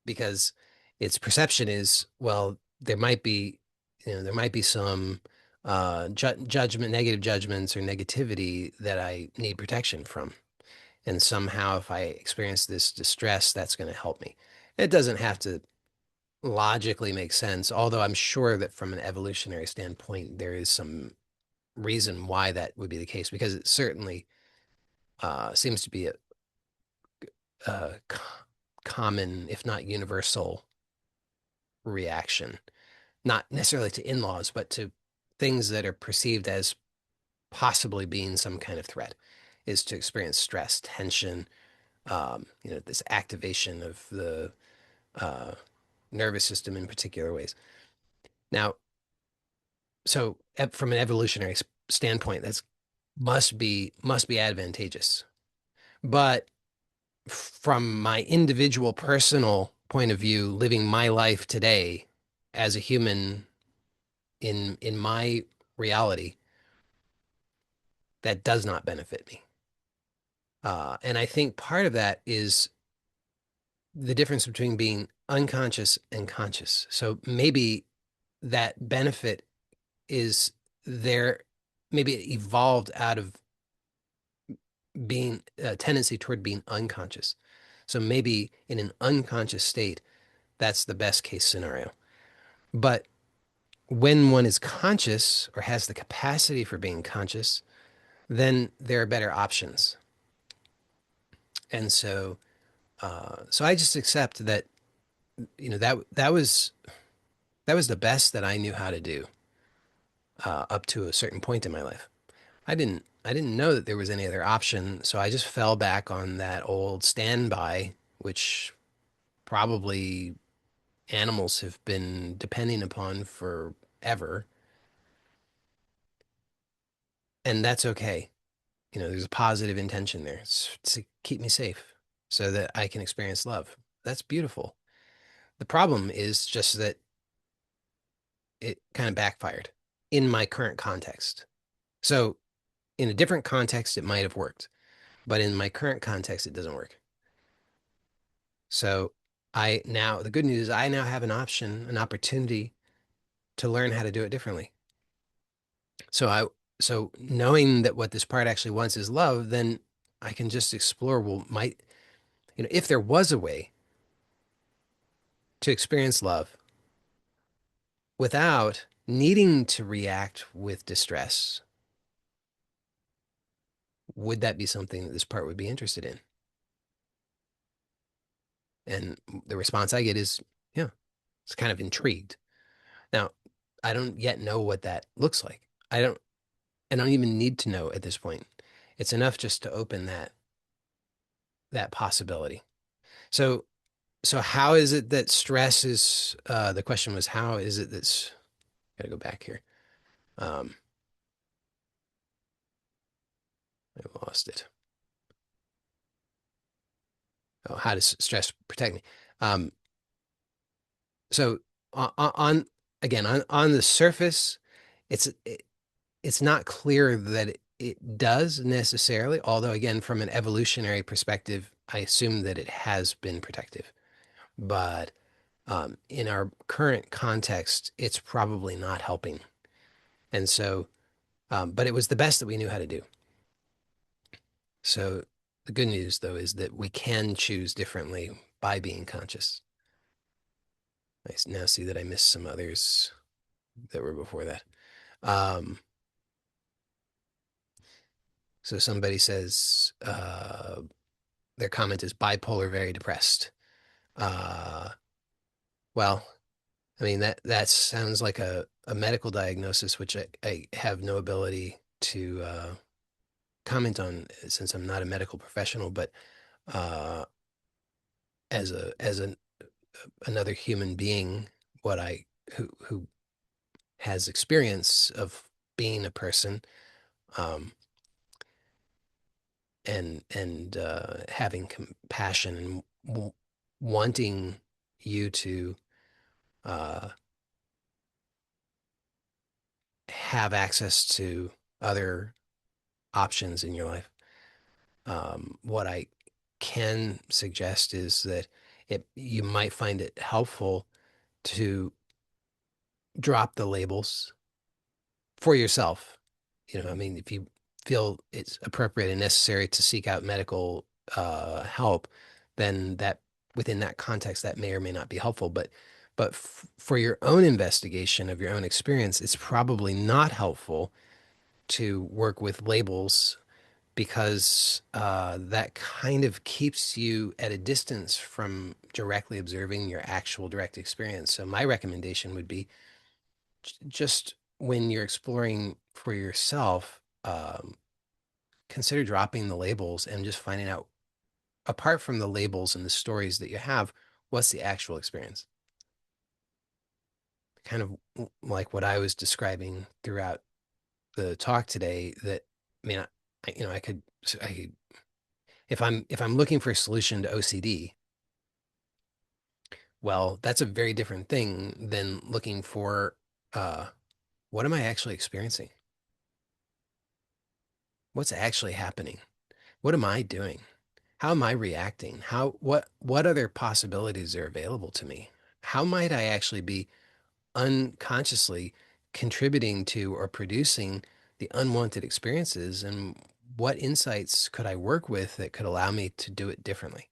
because its perception is, well, there might be, there might be some judgment, negative judgments or negativity that I need protection from. And somehow, if I experience this distress, that's going to help me. It doesn't have to logically make sense, although I'm sure that from an evolutionary standpoint, there is some reason why that would be the case, because it certainly seems to be a common, if not universal, reaction, not necessarily to in-laws, but to things that are perceived as possibly being some kind of threat, is to experience stress, tension, this activation of the uh, nervous system in particular ways. Now, so from an evolutionary standpoint, that's must be advantageous. But from my individual personal point of view, living my life today as a human in my reality, that does not benefit me. And I think part of that is the difference between being unconscious and conscious. So maybe that benefit is there, maybe it evolved out of being a tendency toward being unconscious. So maybe in an unconscious state, that's the best case scenario. But when one is conscious or has the capacity for being conscious, then there are better options. And so I just accept that, that was the best that I knew how to do up to a certain point in my life. I didn't know that there was any other option, so I just fell back on that old standby, which probably animals have been depending upon forever, and that's okay. There's a positive intention there. It's to keep me safe so that I can experience love. That's beautiful. The problem is just that it kind of backfired in my current context. So in a different context, it might have worked, but in my current context, it doesn't work. So the good news is I now have an option, an opportunity to learn how to do it differently. So so knowing that what this part actually wants is love, then I can just explore, well, if there was a way to experience love without needing to react with distress, would that be something that this part would be interested in? And the response I get is, yeah, it's kind of intrigued. Now, I don't yet know what that looks like. I don't even need to know at this point. It's enough just to open that possibility. So so how is it that stress is the question was, how is it that's gotta go back here. Um, I lost it. Oh, how does stress protect me? Um, so on again on the surface, it's not clear that it does necessarily, although again, from an evolutionary perspective, I assume that it has been protective. But in our current context, it's probably not helping. And so But it was the best that we knew how to do. So the good news, though, is that we can choose differently by being conscious. I now see that I missed some others that were before that. Um, so somebody says their comment is bipolar, very depressed. Uh, well, I mean that sounds like a medical diagnosis, which I have no ability to comment on since I'm not a medical professional. But uh, as another human being, what I who has experience of being a person, um, and having compassion and wanting you to uh, have access to other options in your life. What I can suggest is that you might find it helpful to drop the labels for yourself. I mean, if you feel it's appropriate and necessary to seek out medical help, then that within that context, that may or may not be helpful. But for your own investigation of your own experience, it's probably not helpful to work with labels because that kind of keeps you at a distance from directly observing your actual direct experience. So my recommendation would be just when you're exploring for yourself, consider dropping the labels and just finding out, apart from the labels and the stories that you have, what's the actual experience? Kind of like what I was describing throughout the talk today. That I mean, I could, if I'm looking for a solution to OCD, well, that's a very different thing than looking for uh, what am I actually experiencing? What's actually happening? What am I doing? How am I reacting? What other possibilities are available to me? How might I actually be unconsciously contributing to or producing the unwanted experiences? And what insights could I work with that could allow me to do it differently?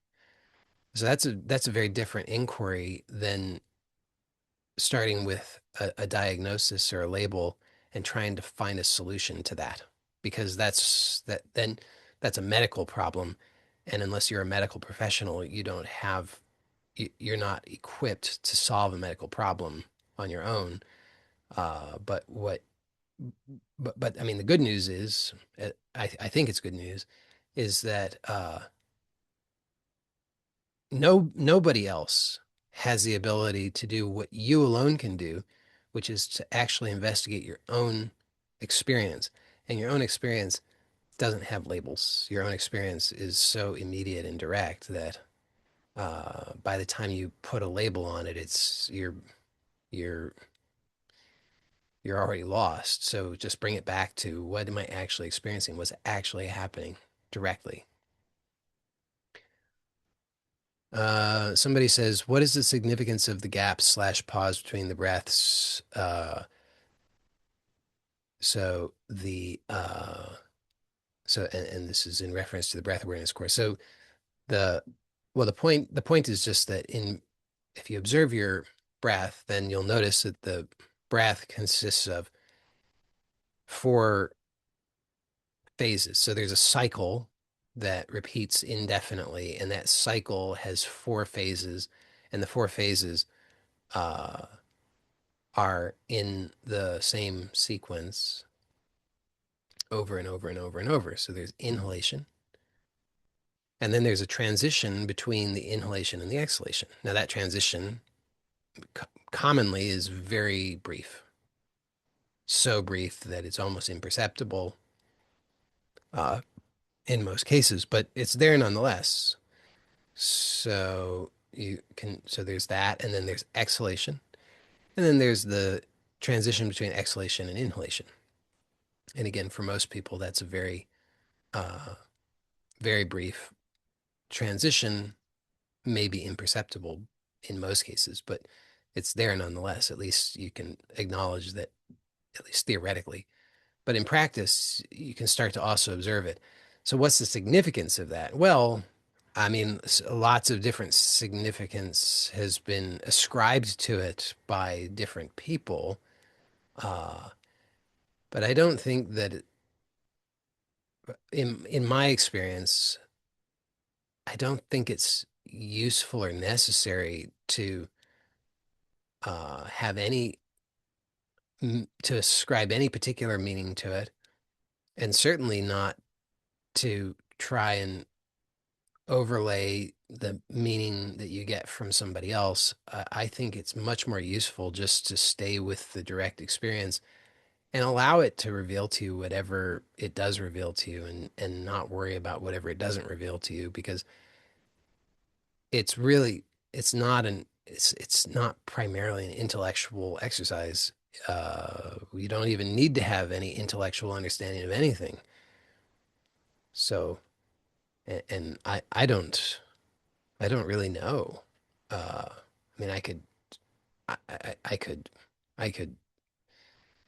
So that's a very different inquiry than starting with a diagnosis or a label and trying to find a solution to that, because that's a medical problem, and unless you're a medical professional, you're not equipped to solve a medical problem on your own. But I mean, the good news is, I think it's good news, is that nobody else has the ability to do what you alone can do, which is to actually investigate your own experience. And your own experience doesn't have labels. Your own experience is so immediate and direct that by the time you put a label on it, you're you're already lost. So just bring it back to, what am I actually experiencing? What's actually happening directly? Somebody says, what is the significance of the gap/pause between the breaths? So the so and this is in reference to the breath awareness course. So the the point is just that, in if you observe your breath, then you'll notice that the breath consists of four phases. So there's a cycle that repeats indefinitely, and that cycle has four phases, and the four phases uh, are in the same sequence over and over and over and over. So there's inhalation, and then there's a transition between the inhalation and the exhalation. Now, that transition commonly is very brief, so brief that it's almost imperceptible uh, in most cases, but it's there nonetheless. So there's that, and then there's exhalation, and then there's the transition between exhalation and inhalation. And again, for most people, that's a uh, very brief transition, may be imperceptible in most cases, but it's there nonetheless. At least you can acknowledge that, at least theoretically, But in practice, you can start to also observe it. So what's the significance of that? Well, I mean, lots of different significance has been ascribed to it by different people. Uh, but I don't think that in my experience, I don't think it's useful or necessary to have any to ascribe any particular meaning to it, and certainly not to try and overlay the meaning that you get from somebody else. I think it's much more useful just to stay with the direct experience and allow it to reveal to you whatever it does reveal to you, and not worry about whatever it doesn't reveal to you, because it's really it's not primarily an intellectual exercise. You don't even need to have any intellectual understanding of anything. So, and I don't really know. I mean, I could, I could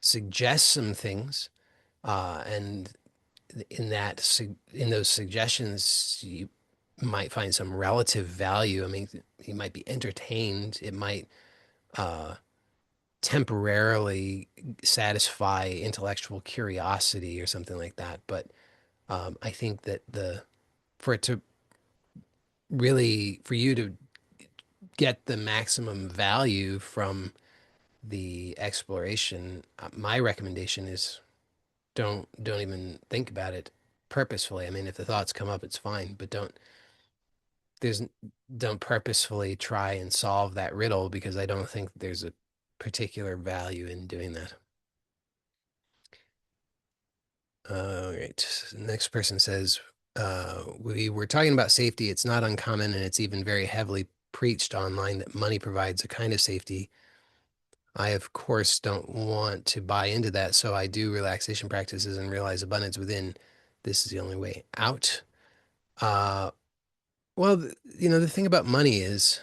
suggest some things, and in those suggestions, you might find some relative value. I mean, you might be entertained. It might uh, temporarily satisfy intellectual curiosity or something like that. But I think that the for it to really for you to get the maximum value from the exploration, my recommendation is don't even think about it purposefully. I mean, if the thoughts come up, it's fine, but there's don't purposefully try and solve that riddle, because I don't think there's a particular value in doing that. All right. Next person says, we were talking about safety. It's not uncommon, and it's even very heavily preached online that money provides a kind of safety. I, of course, don't want to buy into that, so I do relaxation practices and realize abundance within. This is the only way out. Uh, well, the thing about money is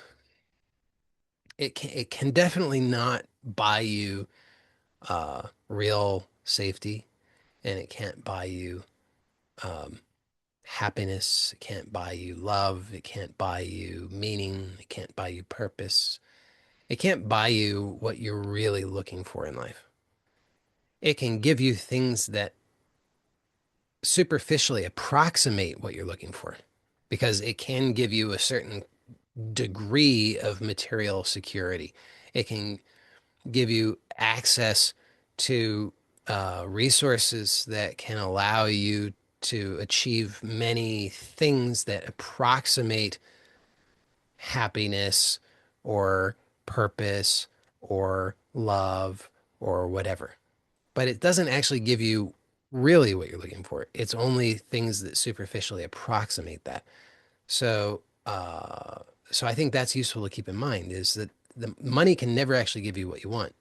it can definitely not buy you real safety, and it can't buy you um, happiness. It can't buy you love. It can't buy you meaning. It can't buy you purpose. It can't buy you what you're really looking for in life. It can give you things that superficially approximate what you're looking for, because it can give you a certain degree of material security. It can give you access to resources that can allow you to achieve many things that approximate happiness or purpose or love or whatever. But it doesn't actually give you really what you're looking for. It's only things that superficially approximate that. So, so I think that's useful to keep in mind, is that the money can never actually give you what you want.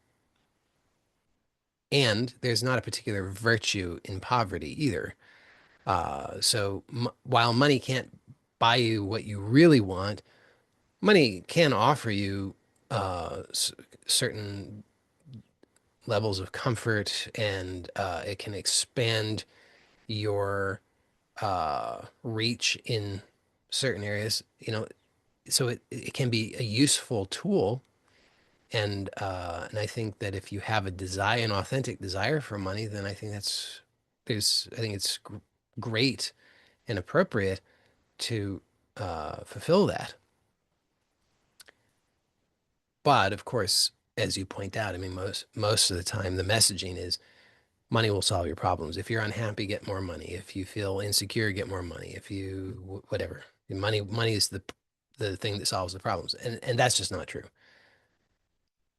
And there's not a particular virtue in poverty either. So while money can't buy you what you really want, money can offer you certain levels of comfort, and it can expand your reach in certain areas. So it can be a useful tool. And I think that if you have an authentic desire for money, then I think it's great and appropriate to fulfill that. But of course, as you point out, I mean, most of the time, the messaging is money will solve your problems. If you're unhappy, get more money. If you feel insecure, get more money. If you whatever, money is the thing that solves the problems, and that's just not true.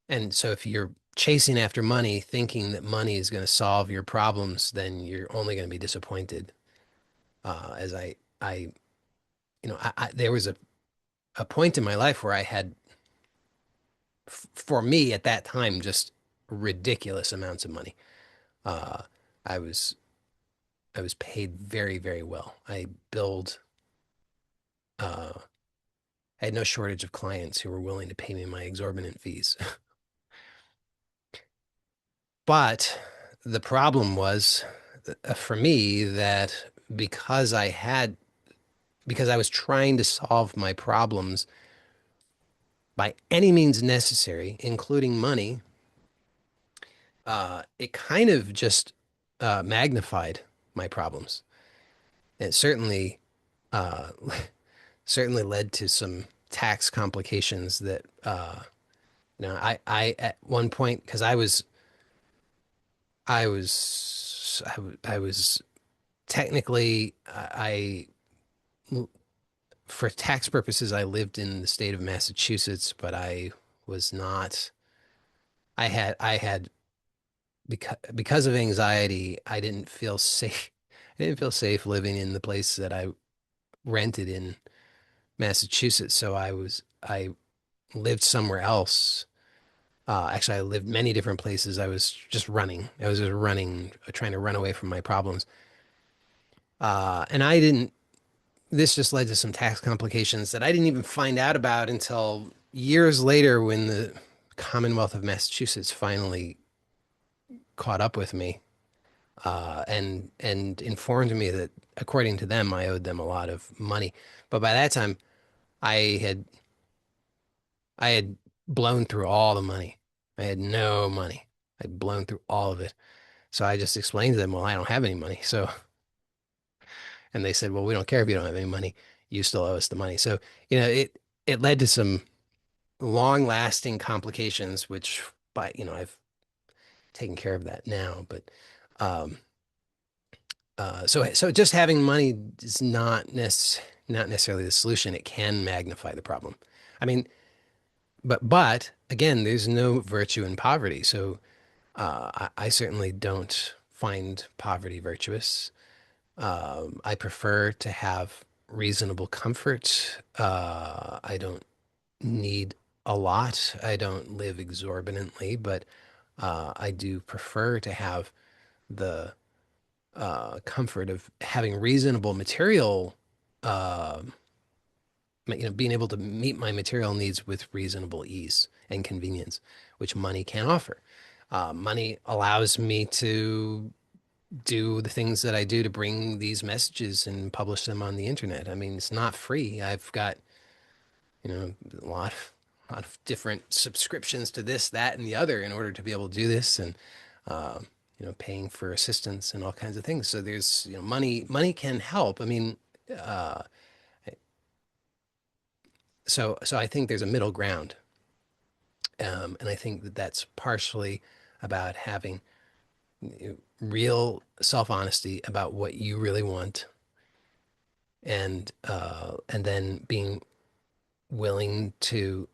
And so if you're chasing after money, thinking that money is going to solve your problems, then you're only going to be disappointed. As there was a point in my life where I had, for me at that time, just ridiculous amounts of money. Uh, I was I was paid very, very well. Uh, I had no shortage of clients who were willing to pay me my exorbitant fees. But the problem was for me that because I had because I was trying to solve my problems by any means necessary, including money, it kind of just magnified my problems. It certainly uh, certainly led to some tax complications that I at one point because I was technically for tax purposes I lived in the state of Massachusetts, but I was not. I had because of anxiety, I didn't feel safe. I didn't feel safe living in the place that I rented in Massachusetts, so I lived somewhere else. Actually, I lived many different places. I was just running. I was just running, trying to run away from my problems. And I didn't, this just led to some tax complications that I didn't even find out about until years later when the Commonwealth of Massachusetts finally caught up with me and informed me that according to them, I owed them a lot of money. But by that time, I had I had blown through all the money. I had no money. I'd blown through all of it. So I just explained to them, well, I don't have any money. So, and they said, well, we don't care if you don't have any money. You still owe us the money. So, it led to some long lasting complications, which, but, I've taken care of that now. But, um, so just having money is not necessarily the solution. It can magnify the problem. I mean, but again, there's no virtue in poverty. So, I certainly don't find poverty virtuous. I prefer to have reasonable comfort. I don't need a lot. I don't live exorbitantly, but I do prefer to have the comfort of having reasonable material, uh, being able to meet my material needs with reasonable ease and convenience, which money can offer. Money allows me to do the things that I do to bring these messages and publish them on the internet. I mean, it's not free. I've got, a lot of different subscriptions to this, that, and the other in order to be able to do this and, uh, paying for assistance and all kinds of things. So there's, money can help. I mean, uh, so I think there's a middle ground. And I think that that's partially about having real self-honesty about what you really want and then being willing to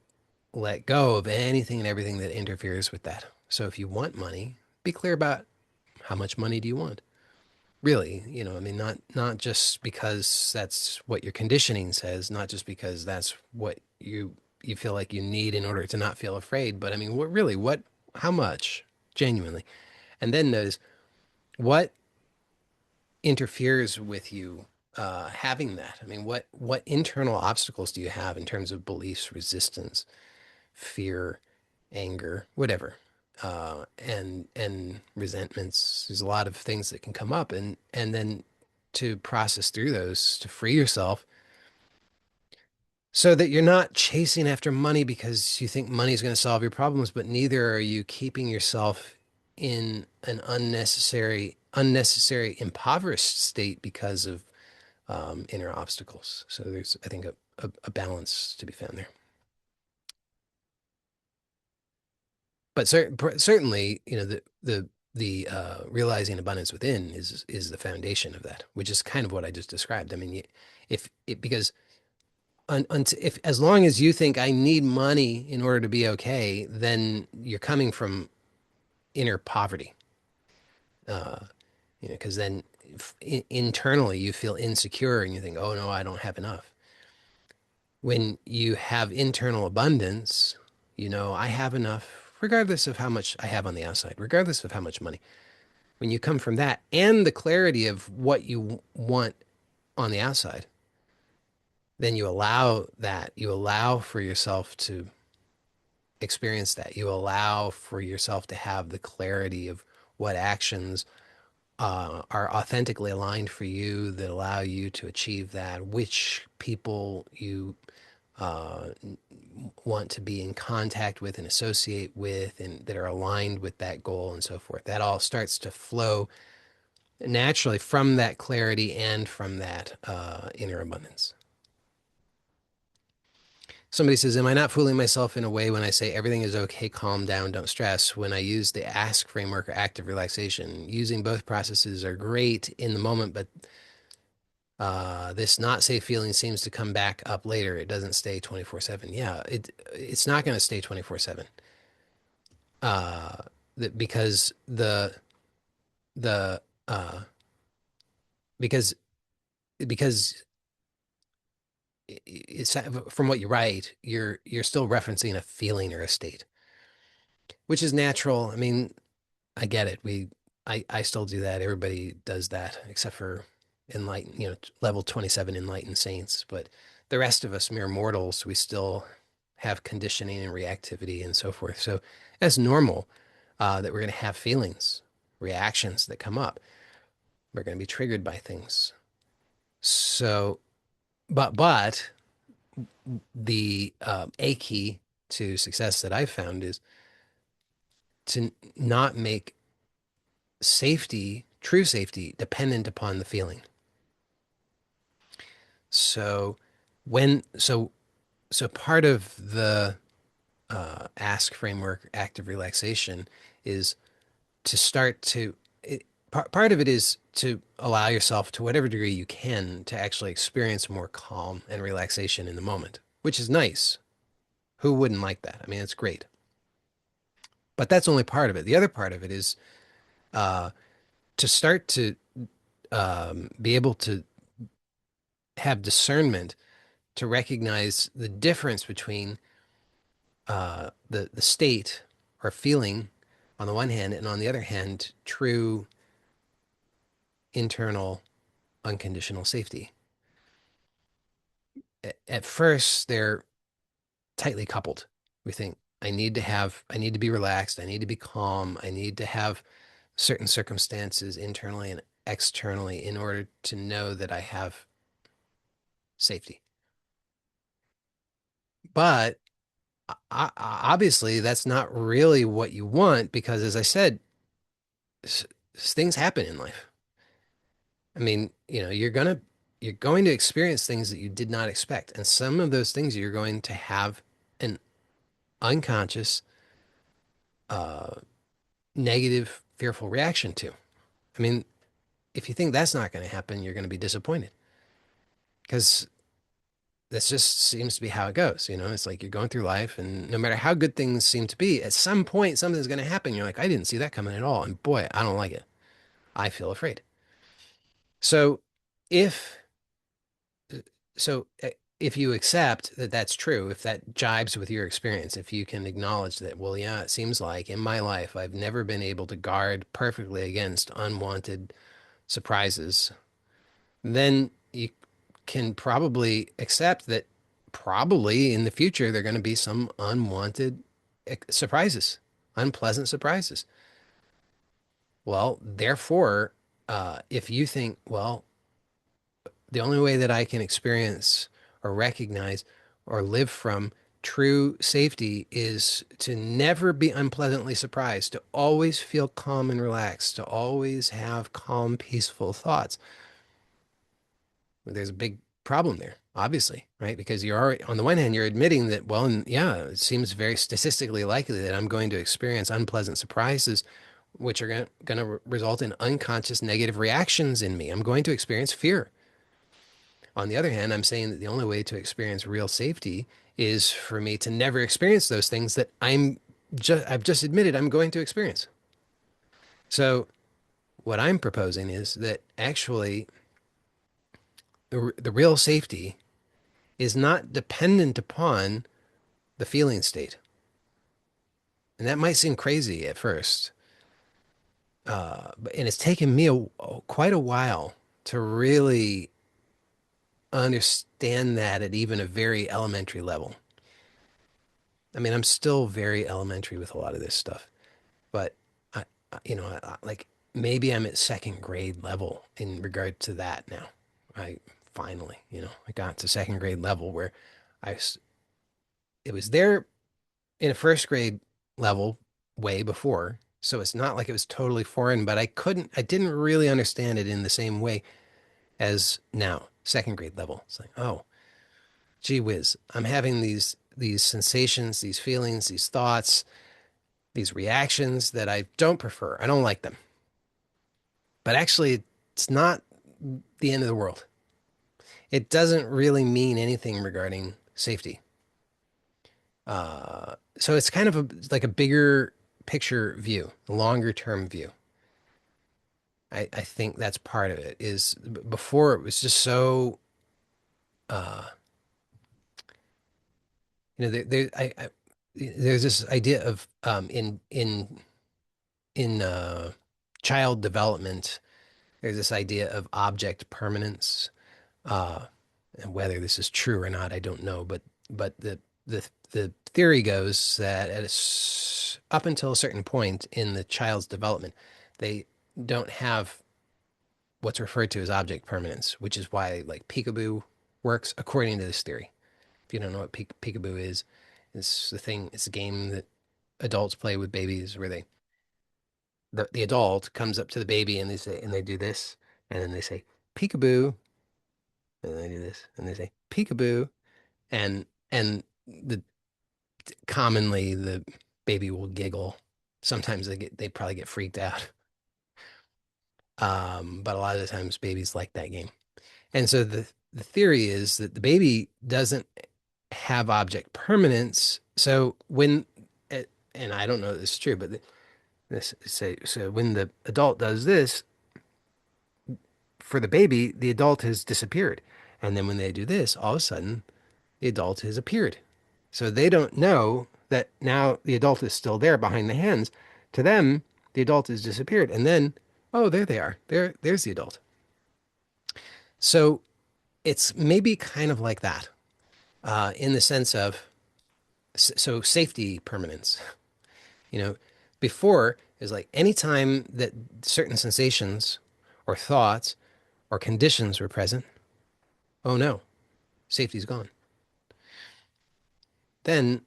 let go of anything and everything that interferes with that. So if you want money, be clear about how much money do you want? Really, I mean, not just because that's what your conditioning says, not just because that's what you feel like you need in order to not feel afraid, but I mean, how much, genuinely, and then notice what interferes with you having that. I mean, what internal obstacles do you have in terms of beliefs, resistance, fear, anger, whatever, and resentments? There's a lot of things that can come up, and then to process through those, to free yourself, so that you're not chasing after money because you think money is going to solve your problems, but neither are you keeping yourself in an unnecessary impoverished state because of inner obstacles. So there's, I think, a balance to be found there. But certainly, the realizing abundance within is the foundation of that, which is kind of what I just described. I mean, if it because if as long as you think I need money in order to be okay, then you're coming from inner poverty. Uh, because then internally you feel insecure and you think, oh no, I don't have enough. When you have internal abundance, I have enough, regardless of how much I have on the outside, regardless of how much money. When you come from that and the clarity of what you want on the outside, then you allow for yourself to experience that. You allow for yourself to have the clarity of what actions are authentically aligned for you that allow you to achieve that, which people you uh, want to be in contact with and associate with, and that are aligned with that goal and so forth. That all starts to flow naturally from that clarity and from that inner abundance. Somebody says, am I not fooling myself in a way when I say everything is okay, calm down, don't stress? When I use the ask framework or active relaxation, using both processes are great in the moment, but this not safe feeling seems to come back up later. It doesn't stay 24/7. Yeah, it's not going to stay 24/7. Uh, because the because because it's from what you write, you're still referencing a feeling or a state, which is natural. I mean, I get it. I still do that. Everybody does that, except for enlightened, level 27 enlightened saints. But the rest of us, mere mortals, we still have conditioning and reactivity and so forth. So that's normal that we're going to have feelings, reactions that come up. We're going to be triggered by things. So, but the a key to success that I've found is to not make safety, true safety, dependent upon the feeling. So when so part of the ask framework, active relaxation, is to start to part of it is to allow yourself to whatever degree you can to actually experience more calm and relaxation in the moment, which is nice. Who wouldn't like that? I mean, it's great. But that's only part of it. The other part of it is uh, to start to be able to have discernment to recognize the difference between the state or feeling on the one hand, and on the other hand, true internal unconditional safety. At first, they're tightly coupled. We think I need to be relaxed, I need to be calm, I need to have certain circumstances internally and externally in order to know that I have safety. But obviously, that's not really what you want because, as I said, things happen in life. I mean, you're going to experience things that you did not expect, and some of those things you're going to have an unconscious, uh, negative, fearful reaction to. I mean, if you think that's not going to happen, you're going to be disappointed because that just seems to be how it goes. It's like you're going through life, and no matter how good things seem to be, at some point something's going to happen. You're like, I didn't see that coming at all, and boy, I don't like it. I feel afraid. So, if so, if you accept that that's true, if that jibes with your experience, if you can acknowledge that, well, yeah, it seems like in my life I've never been able to guard perfectly against unwanted surprises, then you can probably accept that probably in the future there are going to be some unwanted surprises, unpleasant surprises. Well, therefore, if you think, well, the only way that I can experience or recognize or live from true safety is to never be unpleasantly surprised, to always feel calm and relaxed, to always have calm, peaceful thoughts. There's a big problem there, obviously, right? Because you're already, on the one hand, you're admitting that, well, and yeah, it seems very statistically likely that I'm going to experience unpleasant surprises, which are going to result in unconscious negative reactions in me. I'm going to experience fear. On the other hand, I'm saying that the only way to experience real safety is for me to never experience those things that I've just admitted I'm going to experience. So what I'm proposing is that actually the real safety is not dependent upon the feeling state. And that might seem crazy at first. And it's taken me quite a while to really understand that at even a very elementary level. I mean, I'm still very elementary with a lot of this stuff, but I, like maybe I'm at second grade level in regard to that now. I finally, I got to second grade level where it was there in a first grade level way before. So it's not like it was totally foreign, but I didn't really understand it in the same way as now, second grade level. It's like, oh, gee whiz, I'm having these sensations, these feelings, these thoughts, these reactions that I don't prefer. I don't like them. But actually, it's not the end of the world. It doesn't really mean anything regarding safety. So it's kind of like a bigger picture view, a longer term view. I think that's part of it. Is before it was just so, uh, there's this idea of in child development. There's this idea of object permanence. Uh, and whether this is true or not, I don't know. But the theory goes that up until a certain point in the child's development, they don't have what's referred to as object permanence, which is why like peekaboo works according to this theory. If you don't know what peekaboo is, it's the thing. It's a game that adults play with babies where the adult comes up to the baby and they do this, and then they say peekaboo, and they do this and they say peekaboo, and the commonly the baby will giggle. Sometimes they probably get freaked out. But a lot of the times babies like that game. And so the theory is that the baby doesn't have object permanence. So and I don't know if this is true, but this say so when the adult does this for the baby, the adult has disappeared. And then when they do this, all of a sudden the adult has appeared. So they don't know that now the adult is still there behind the hands. To them, the adult has disappeared. And then, oh, there they are. There's the adult. So it's maybe kind of like that, in the sense of so safety permanence. You know, before is like anytime that certain sensations or thoughts or conditions were present, oh no, safety's gone. Then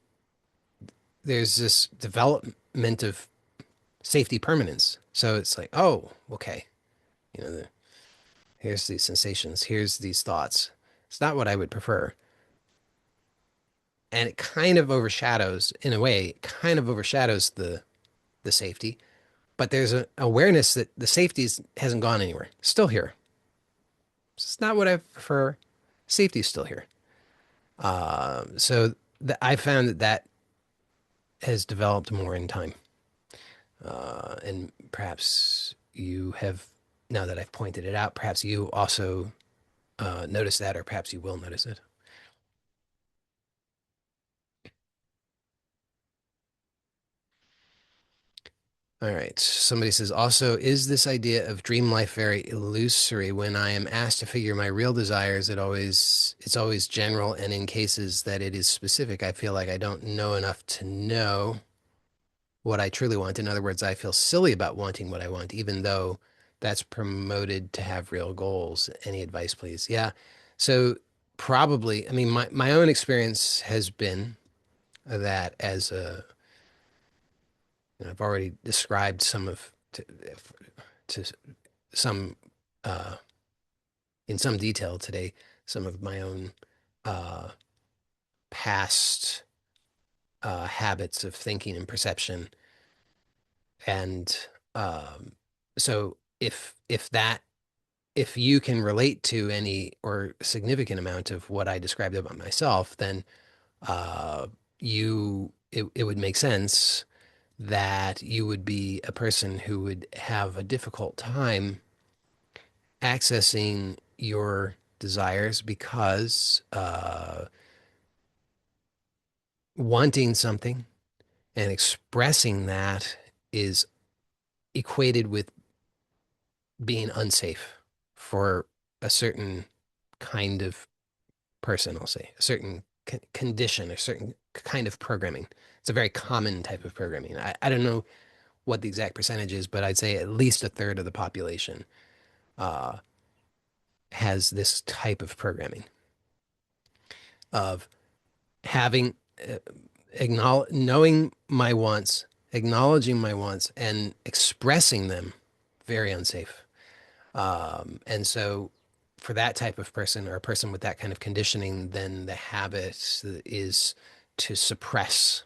there's this development of safety permanence. So it's like, oh, okay, you know, here's these sensations, here's these thoughts. It's not what I would prefer. And it kind of overshadows, in a way, it kind of overshadows the safety. But there's an awareness that the safety hasn't gone anywhere. Still here. It's not what I prefer. Safety's still here. So I found that has developed more in time. And perhaps you have, now that I've pointed it out, perhaps you also notice that, or perhaps you will notice it. All right. Somebody says, also, is this idea of dream life very illusory? When I am asked to figure my real desires, it's always general, and in cases that it is specific, I feel like I don't know enough to know what I truly want. In other words, I feel silly about wanting what I want, even though that's promoted to have real goals. Any advice, please? Yeah. So probably, I mean, my own experience has been that as a, I've already described some of to some uh, in some detail today, some of my own uh, past habits of thinking and perception. And so if you can relate to any or significant amount of what I described about myself, then uh, it would make sense that you would be a person who would have a difficult time accessing your desires because wanting something and expressing that is equated with being unsafe for a certain kind of person, I'll say, a certain condition, a certain kind of programming. It's a very common type of programming. I don't know what the exact percentage is, but I'd say at least a third of the population uh, has this type of programming of having knowing my wants, acknowledging my wants, and expressing them very unsafe. And so, for that type of person or a person with that kind of conditioning, then the habit is to suppress,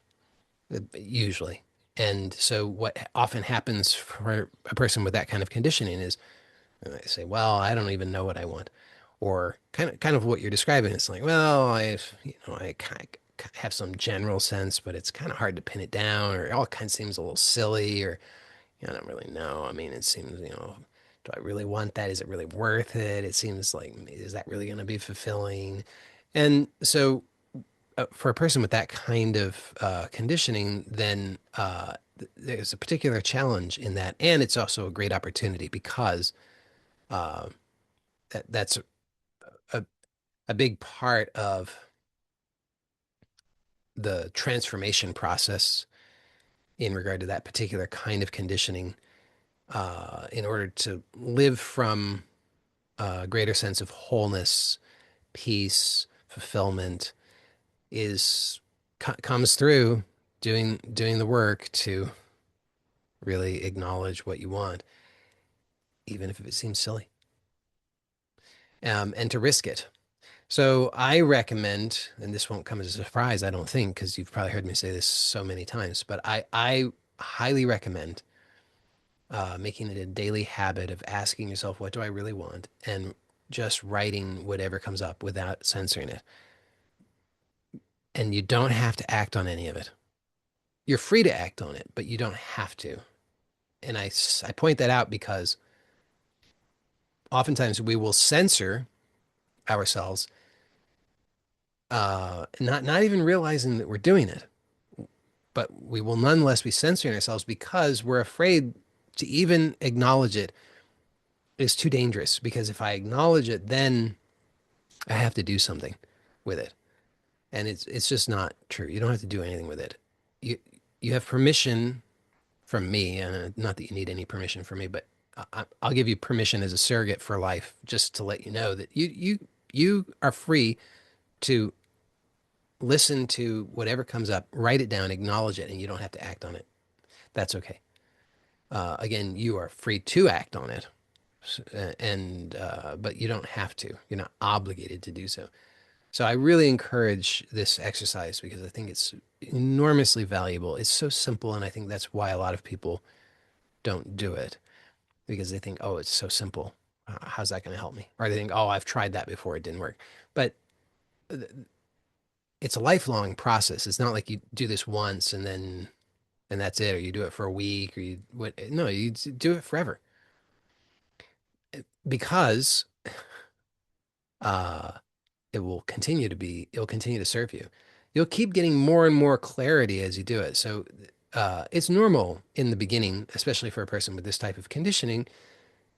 usually. And so, what often happens for a person with that kind of conditioning is they say, "Well, I don't even know what I want," or kind of what you're describing. It's like, "Well, I kind of have some general sense, but it's kind of hard to pin it down, or it all kind of seems a little silly, or I don't really know. I mean, it seems, do I really want that? Is it really worth it? It seems like, is that really going to be fulfilling?" And so, for a person with that kind of conditioning, then there's a particular challenge in that, and it's also a great opportunity because uh, that's a, a big part of the transformation process in regard to that particular kind of conditioning, in order to live from a greater sense of wholeness, peace, fulfillment, is comes through doing the work to really acknowledge what you want, even if it seems silly, and to risk it. So I recommend, and this won't come as a surprise, I don't think, because you've probably heard me say this so many times, but I highly recommend making it a daily habit of asking yourself, what do I really want? And just writing whatever comes up without censoring it. And you don't have to act on any of it. You're free to act on it, but you don't have to. And I point that out because oftentimes we will censor ourselves, not even realizing that we're doing it, but we will nonetheless be censoring ourselves because we're afraid to even acknowledge it is too dangerous. Because if I acknowledge it, then I have to do something with it, and it's just not true. You don't have to do anything with it. You you have permission from me, and not that you need any permission from me, but I'll give you permission as a surrogate for life, just to let you know that you are free to listen to whatever comes up, write it down, acknowledge it, and you don't have to act on it. That's okay. Again, you are free to act on it, and but you don't have to. You're not obligated to do so. So I really encourage this exercise because I think it's enormously valuable. It's so simple, and I think that's why a lot of people don't do it because they think, "Oh, it's so simple. How's that going to help me?" Or they think, "Oh, I've tried that before. It didn't work." But it's a lifelong process. It's not like you do this once and that's it, or you do it for a week, or you what? No, you do it forever because uh, it'll continue to serve you. You'll keep getting more and more clarity as you do it. So it's normal in the beginning, especially for a person with this type of conditioning,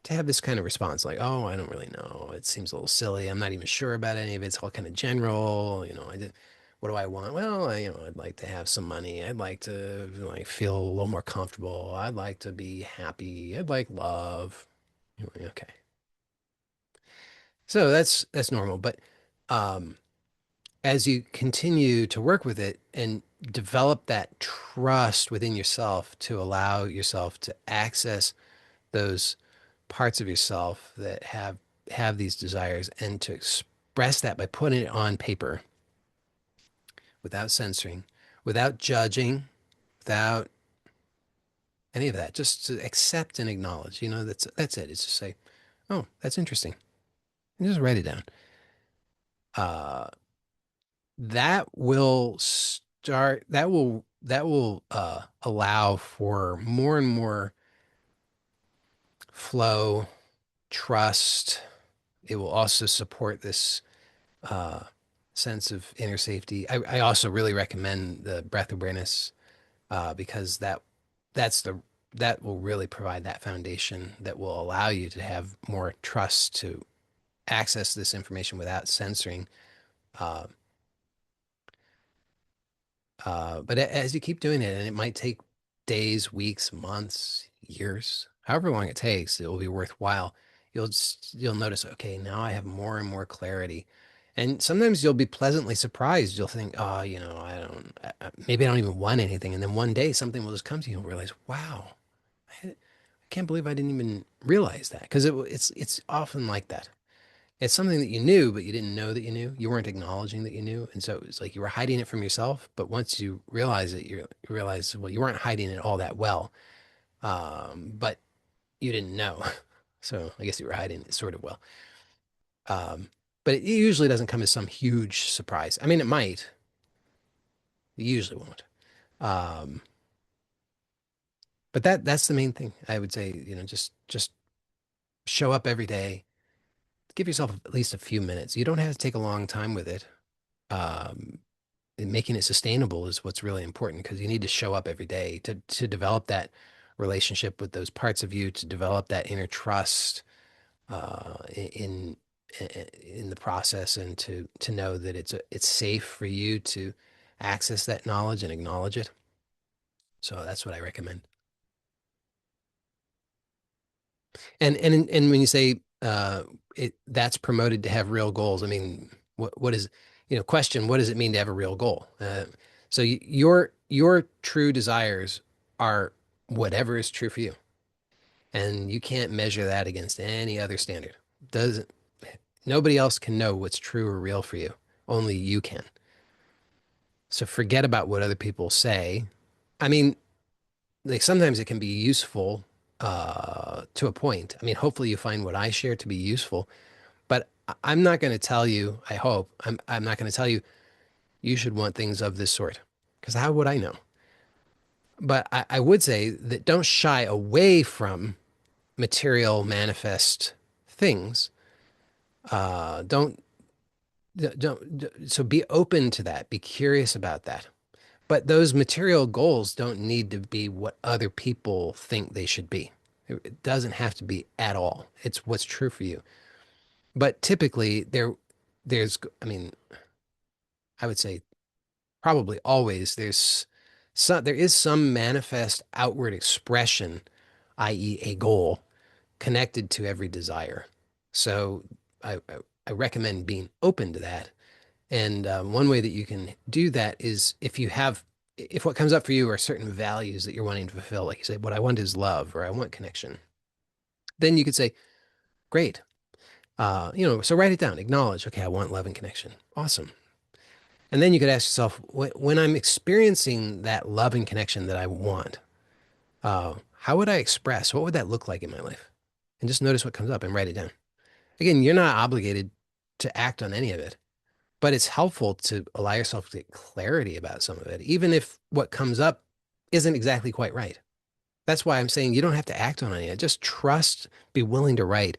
to have this kind of response like, "Oh, I don't really know. It seems a little silly. I'm not even sure about any of it. It's all kind of general. What do I want? Well, I'd like to have some money. I'd like to like feel a little more comfortable. I'd like to be happy. I'd like love." You're like, okay. So that's normal, but um as you continue to work with it and develop that trust within yourself to allow yourself to access those parts of yourself that have these desires and to express that by putting it on paper without censoring, without judging, without any of that, just to accept and acknowledge. That's it. It's just say, "Oh, that's interesting," and just write it down. Uh, that will start. That will allow for more and more flow, trust. It will also support this uh, sense of inner safety. I also really recommend the breath awareness, because that's the that will really provide that foundation that will allow you to have more trust to access this information without censoring. Uh, but as you keep doing it, and it might take days, weeks, months, years, however long it takes, it will be worthwhile. You'll notice, okay, now I have more and more clarity. And sometimes you'll be pleasantly surprised. You'll think, oh, maybe I don't even want anything. And then one day something will just come to you and realize, wow, I can't believe I didn't even realize that. Because it's often like that. It's something that you knew, but you didn't know that you knew. You weren't acknowledging that you knew. And so it's like you were hiding it from yourself. But once you realize it, you realize, well, you weren't hiding it all that well. But you didn't know. So I guess you were hiding it sort of well. Um, but it usually doesn't come as some huge surprise. I mean, it might. It usually won't. Um, but that's the main thing. I would say, just show up every day. Give yourself at least a few minutes. You don't have to take a long time with it. Um, and making it sustainable is what's really important because you need to show up every day to develop that relationship with those parts of you, to develop that inner trust in in the process, and to know that it's safe for you to access that knowledge and acknowledge it. So that's what I recommend. And when you say that's promoted to have real goals, I mean, what is, question, what does it mean to have a real goal? So your true desires are whatever is true for you, and you can't measure that against any other standard. Doesn't Nobody else can know what's true or real for you. Only you can. So forget about what other people say. I mean, like sometimes it can be useful to a point. I mean, hopefully you find what I share to be useful. But I'm not going to tell you, I hope, I'm not going to tell you you should want things of this sort, because how would I know? But I would say that don't shy away from material manifest things. Don't, so be open to that. Be curious about that. But those material goals don't need to be what other people think they should be. It doesn't have to be at all. It's what's true for you. But typically I mean, I would say probably always there is some manifest outward expression, i.e. a goal connected to every desire. So I recommend being open to that. And one way that you can do that is if what comes up for you are certain values that you're wanting to fulfill, like you say, what I want is love or I want connection, then you could say, great. So write it down, acknowledge, okay, I want love and connection. Awesome. And then you could ask yourself, when I'm experiencing that love and connection that I want, how would I express? What would that look like in my life? And just notice what comes up and write it down. Again, you're not obligated to act on any of it, but it's helpful to allow yourself to get clarity about some of it, even if what comes up isn't exactly quite right. That's why I'm saying you don't have to act on any of it. Just trust, be willing to write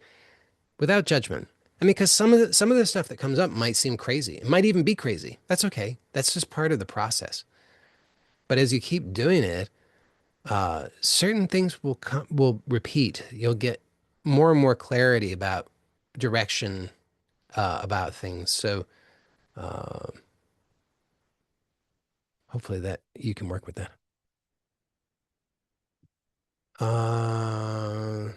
without judgment. I mean, because some of the stuff that comes up might seem crazy. It might even be crazy. That's okay. That's just part of the process. But as you keep doing it, certain things will repeat. You'll get more and more clarity about direction, about things. So uh, hopefully that you can work with that. Uh,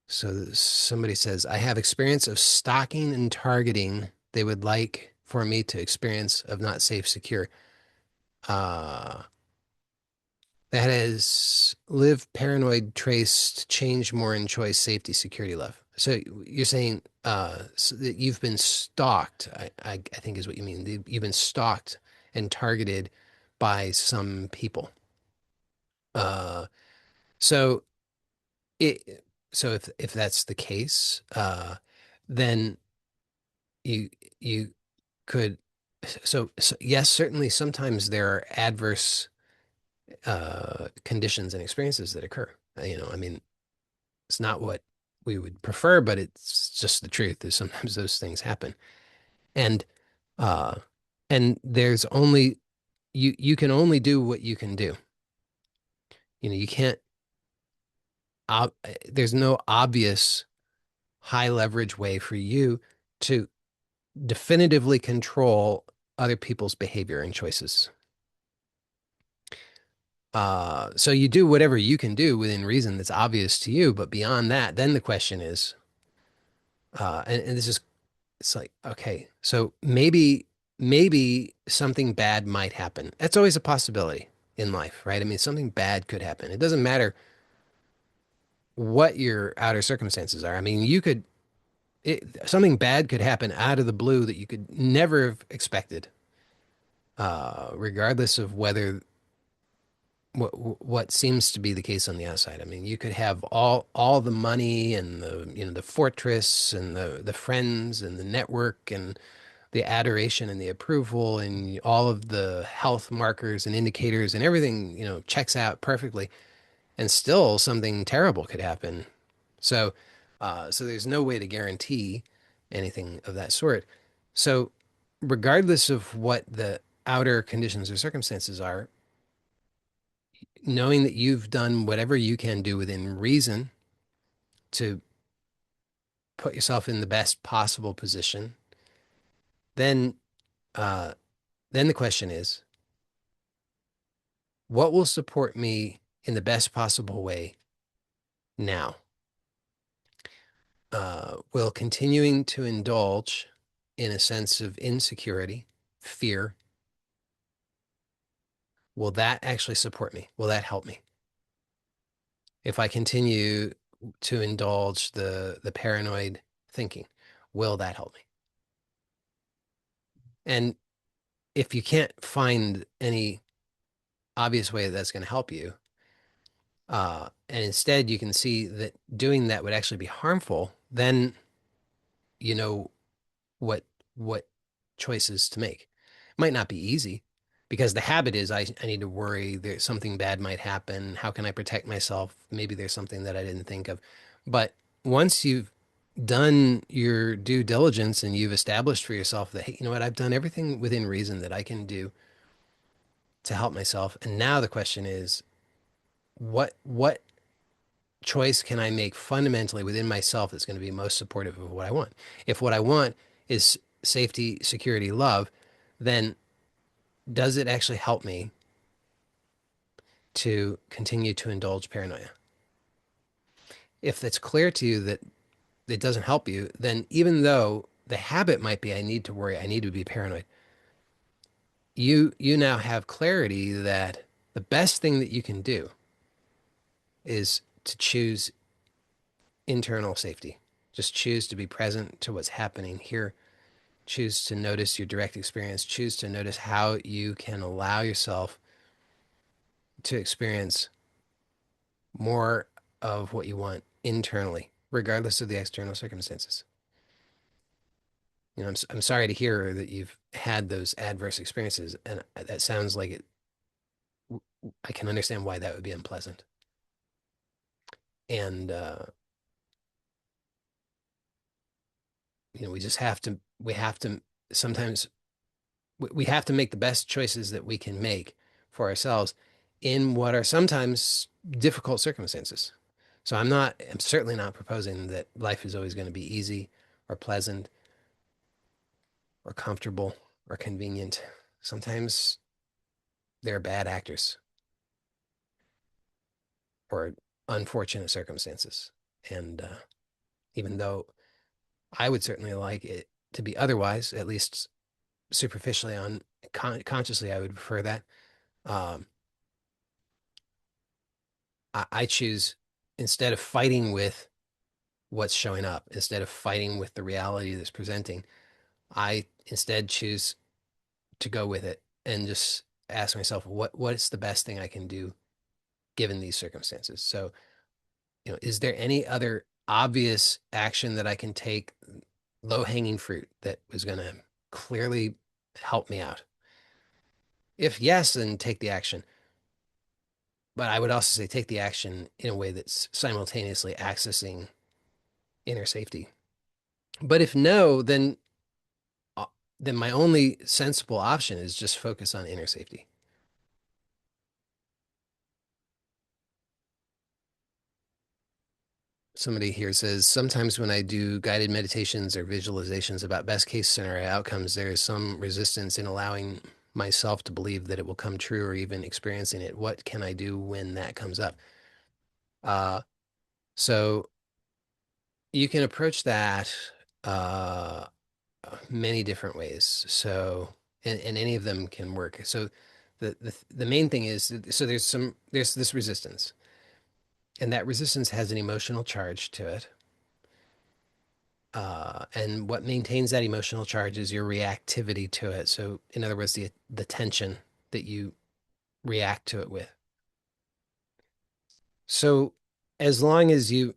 so somebody says, I have experience of stalking and targeting they would like for me to experience of not safe, secure. Uh, that is live paranoid, traced, change more in choice, safety, security, love. So you're saying so that you've been stalked, I think is what you mean. You've been stalked and targeted by some people. Uh, so it so if that's the case, then you you could so yes, certainly sometimes there are adverse conditions and experiences that occur. I mean, it's not what we would prefer, but it's just the truth is sometimes those things happen. And uh and there's only you can only do what you can do. You can't there's no obvious high leverage way for you to definitively control other people's behavior and choices. So you do whatever you can do within reason that's obvious to you, but beyond that, then the question is, and this is, it's like, okay, so maybe something bad might happen. That's always a possibility in life, right? I mean, something bad could happen. It doesn't matter what your outer circumstances are. I mean, something bad could happen out of the blue that you could never have expected, regardless of whether what seems to be the case on the outside. I mean, you could have all the money and the fortress and the friends and the network and the adoration and the approval and all of the health markers and indicators and everything, checks out perfectly, and still something terrible could happen. So, so there's no way to guarantee anything of that sort. So, regardless of what the outer conditions or circumstances are, knowing that you've done whatever you can do within reason to put yourself in the best possible position, then uh, then the question is, what will support me in the best possible way now? Will continuing to indulge in a sense of insecurity, fear, will that actually support me? Will that help me? If I continue to indulge the paranoid thinking, will that help me? And if you can't find any obvious way that's going to help you, and instead you can see that doing that would actually be harmful, then you know what what choices to make. It might not be easy because the habit is I need to worry there's something bad might happen. How can I protect myself? Maybe there's something that I didn't think of. But once you've done your due diligence and you've established for yourself that, hey, you know what, I've done everything within reason that I can do to help myself. And now the question is, what choice can I make fundamentally within myself that's going to be most supportive of what I want? If what I want is safety, security, love, then does it actually help me to continue to indulge paranoia? If it's clear to you that it doesn't help you, then even though the habit might be I need to worry, I need to be paranoid, you now have clarity that the best thing that you can do is to choose internal safety. Just choose to be present to what's happening here. Choose to notice your direct experience. Choose to notice how you can allow yourself to experience more of what you want internally, regardless of the external circumstances. I'm sorry to hear that you've had those adverse experiences, and that sounds like it. I can understand why that would be unpleasant. And we just we have to sometimes we have to make the best choices that we can make for ourselves in what are sometimes difficult circumstances. So I'm certainly not proposing that life is always going to be easy or pleasant or comfortable or convenient. Sometimes there are bad actors or unfortunate circumstances. And even though I would certainly like it to be otherwise, at least superficially consciously, I would prefer that. Um, I choose, instead of fighting with what's showing up, instead of fighting with the reality that's presenting, I instead choose to go with it and just ask myself, what's the best thing I can do given these circumstances? So, is there any other obvious action that I can take, low hanging fruit that was going to clearly help me out? If yes, then take the action. But I would also say take the action in a way that's simultaneously accessing inner safety. But if no, uh, then my only sensible option is just focus on inner safety. Somebody here says, sometimes when I do guided meditations or visualizations about best case scenario outcomes, there is some resistance in allowing myself to believe that it will come true or even experiencing it? What can I do when that comes up? Uh, so you can approach that uh, many different ways. So, and any of them can work. So the main thing is, so there's this resistance, and that resistance has an emotional charge to it. And what maintains that emotional charge is your reactivity to it. So, in other words, the tension that you react to it with. So, as long as you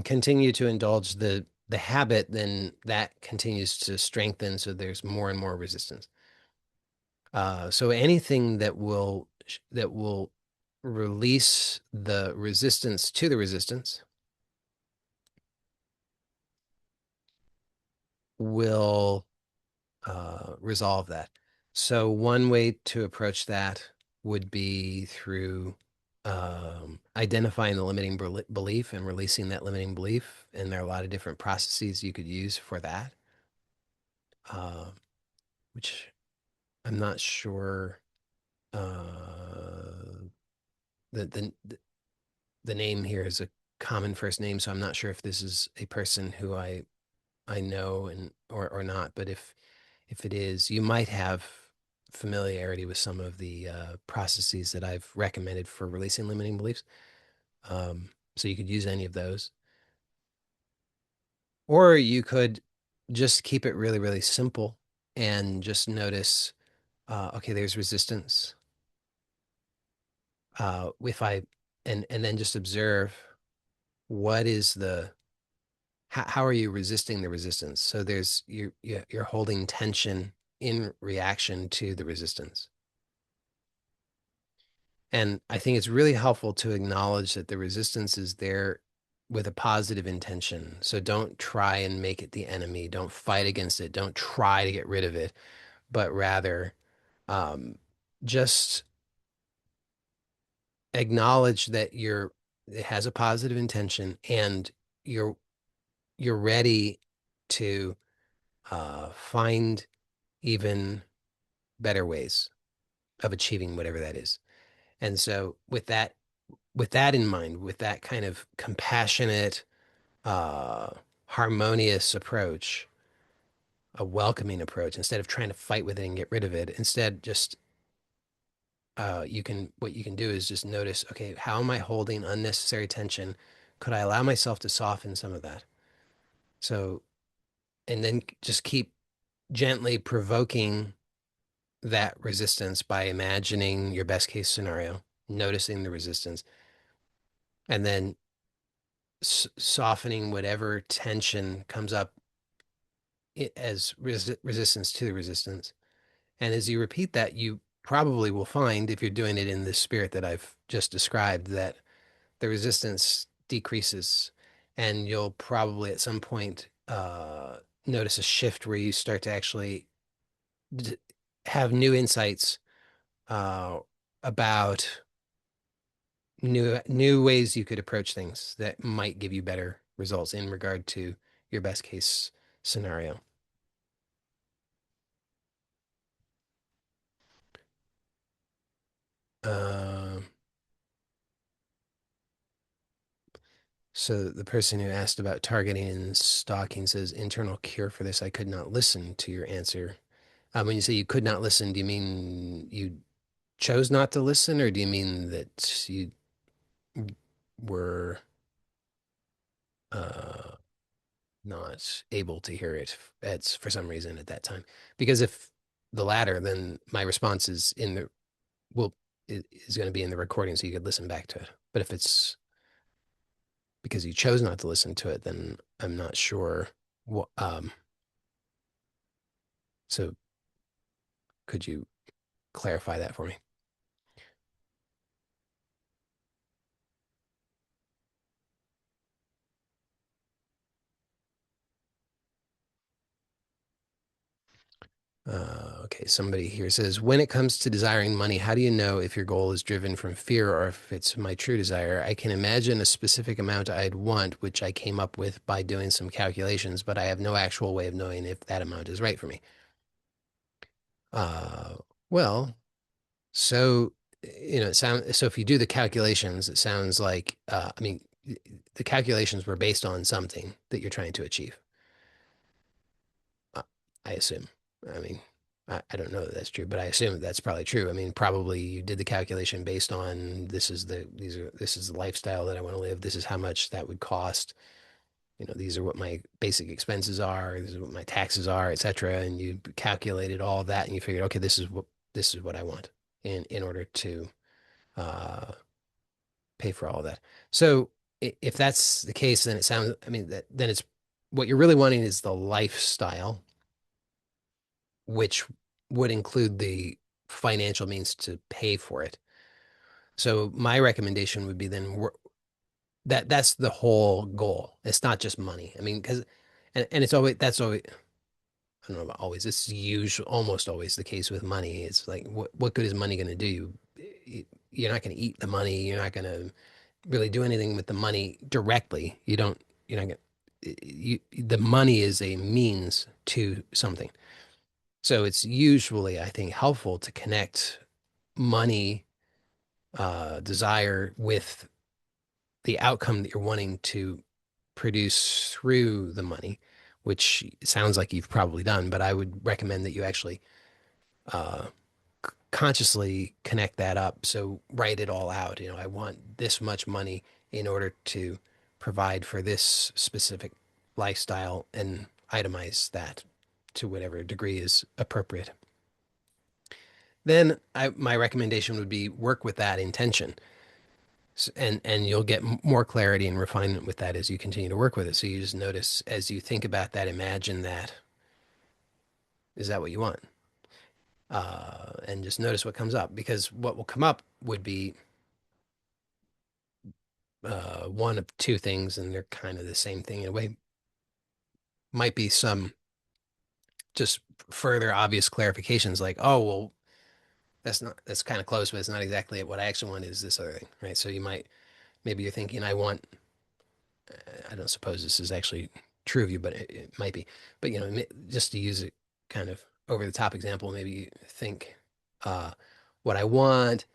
continue to indulge the habit, then that continues to strengthen. So there's more and more resistance. So anything that will release the resistance to the resistance will resolve that. So one way to approach that would be through identifying the limiting belief and releasing that limiting belief. And there are a lot of different processes you could use for that, uh, which I'm not sure the, the the name here is a common first name, so I'm not sure if this is a person who I know and or not. But if it is, you might have familiarity with some of the processes that I've recommended for releasing limiting beliefs. So you could use any of those, or you could just keep it really, really simple and just notice, okay, there's resistance. If I and then just observe what is the how are you resisting the resistance? So there's you're holding tension in reaction to the resistance. And I think it's really helpful to acknowledge that the resistance is there with a positive intention. So don't try and make it the enemy. Don't fight against it. Don't try to get rid of it, but rather um, just acknowledge that it has a positive intention and you're you're ready to find even better ways of achieving whatever that is. And so with that in mind, with that kind of compassionate, uh, harmonious approach, a welcoming approach, instead of trying to fight with it and get rid of it, instead just what you can do is just notice, okay, how am I holding unnecessary tension? Could I allow myself to soften some of that? So, and then just keep gently provoking that resistance by imagining your best case scenario, noticing the resistance, and then softening whatever tension comes up as resistance to the resistance. And as you repeat that, you probably will find, if you're doing it in the spirit that I've just described, that the resistance decreases. And you'll probably at some point notice a shift where you start to actually have new insights uh, about new ways you could approach things that might give you better results in regard to your best case scenario. Um, so the person who asked about targeting and stalking says internal cure for this. I could not listen to your answer. When you say you could not listen, do you mean you chose not to listen, or do you mean that you were uh, not able to hear it at for some reason at that time? Because if the latter, then my response is in the will is going to be in the recording, so you could listen back to it. But if it's because you chose not to listen to it, then I'm not sure. What, so could you clarify that for me? Okay, somebody here says, when it comes to desiring money, how do you know if your goal is driven from fear or if it's my true desire? I can imagine a specific amount I'd want, which I came up with by doing some calculations, but I have no actual way of knowing if that amount is right for me. Uh, Well, so it sounds so if you do the calculations, it sounds like I mean the calculations were based on something that you're trying to achieve. Uh, I assume. I mean, I don't know that that's true, but I assume that's probably true. I mean, probably you did the calculation based on this is the lifestyle that I want to live. This is how much that would cost. These are what my basic expenses are. This is what my taxes are, et cetera. And you calculated all of that, and you figured, okay, this is what I want in order to uh, pay for all of that. So if that's the case, then it sounds. I mean, then it's what you're really wanting is the lifestyle, which would include the financial means to pay for it. So my recommendation would be then that's the whole goal. It's not just money. I mean, because and it's always that's always I don't know about always. It's usually almost always the case with money. It's like what good is money going to do you? You're not going to eat the money. You're not going to really do anything with the money directly. You're not going the money is a means to something. So it's usually, I think, helpful to connect money desire with the outcome that you're wanting to produce through the money, which sounds like you've probably done, but I would recommend that you actually uh, consciously connect that up. So write it all out. I want this much money in order to provide for this specific lifestyle and itemize that to whatever degree is appropriate. Then my recommendation would be work with that intention. And you'll get more clarity and refinement with that as you continue to work with it. So you just notice as you think about that, imagine that, is that what you want? And just notice what comes up, because what will come up would be one of two things, and they're kind of the same thing in a way. Might be some just further obvious clarifications like, oh, well, that's kind of close, but it's not exactly what I actually want is this other thing, right? So maybe you're thinking, I don't suppose this is actually true of you, but it might be. But just to use a kind of over the top example, maybe you think uh, what I want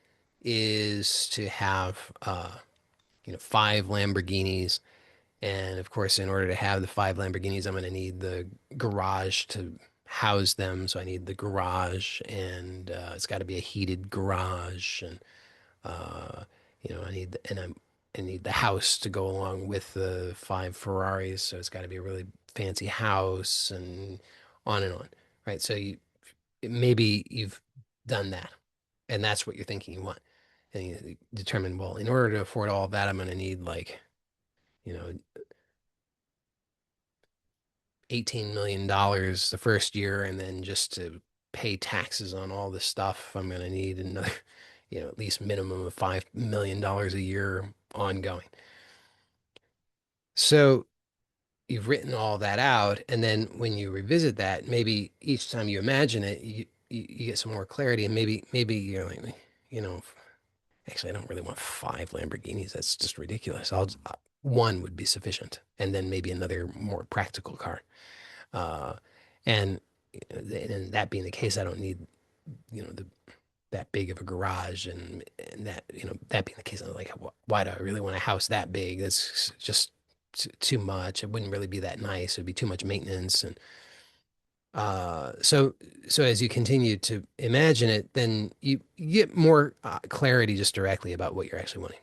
is to have 5 Lamborghinis, and of course, in order to have the 5 Lamborghinis, I'm going to need the garage to house them. So I need the garage, and it's got to be a heated garage, and uh, I need the house to go along with the 5 Ferraris, so it's got to be a really fancy house, and on and on, right? So maybe you've done that, and that's what you're thinking you want, and you determine, well, in order to afford all of that, I'm going to need like you know $18 million the first year, and then just to pay taxes on all this stuff, I'm going to need another, at least minimum of $5 million a year ongoing. So you've written all that out, and then when you revisit that, maybe each time you imagine it, you get some more clarity, and maybe you're like, you know, actually, I don't really want 5 Lamborghinis. That's just ridiculous. One would be sufficient, and then maybe another more practical car. Uh, and and that being the case, I don't need that big of a garage, and that being the case, I'm like, why do I really want a house that big? That's just too much. It wouldn't really be that nice. It'd be too much maintenance, and so as you continue to imagine it, then you get more clarity just directly about what you're actually wanting.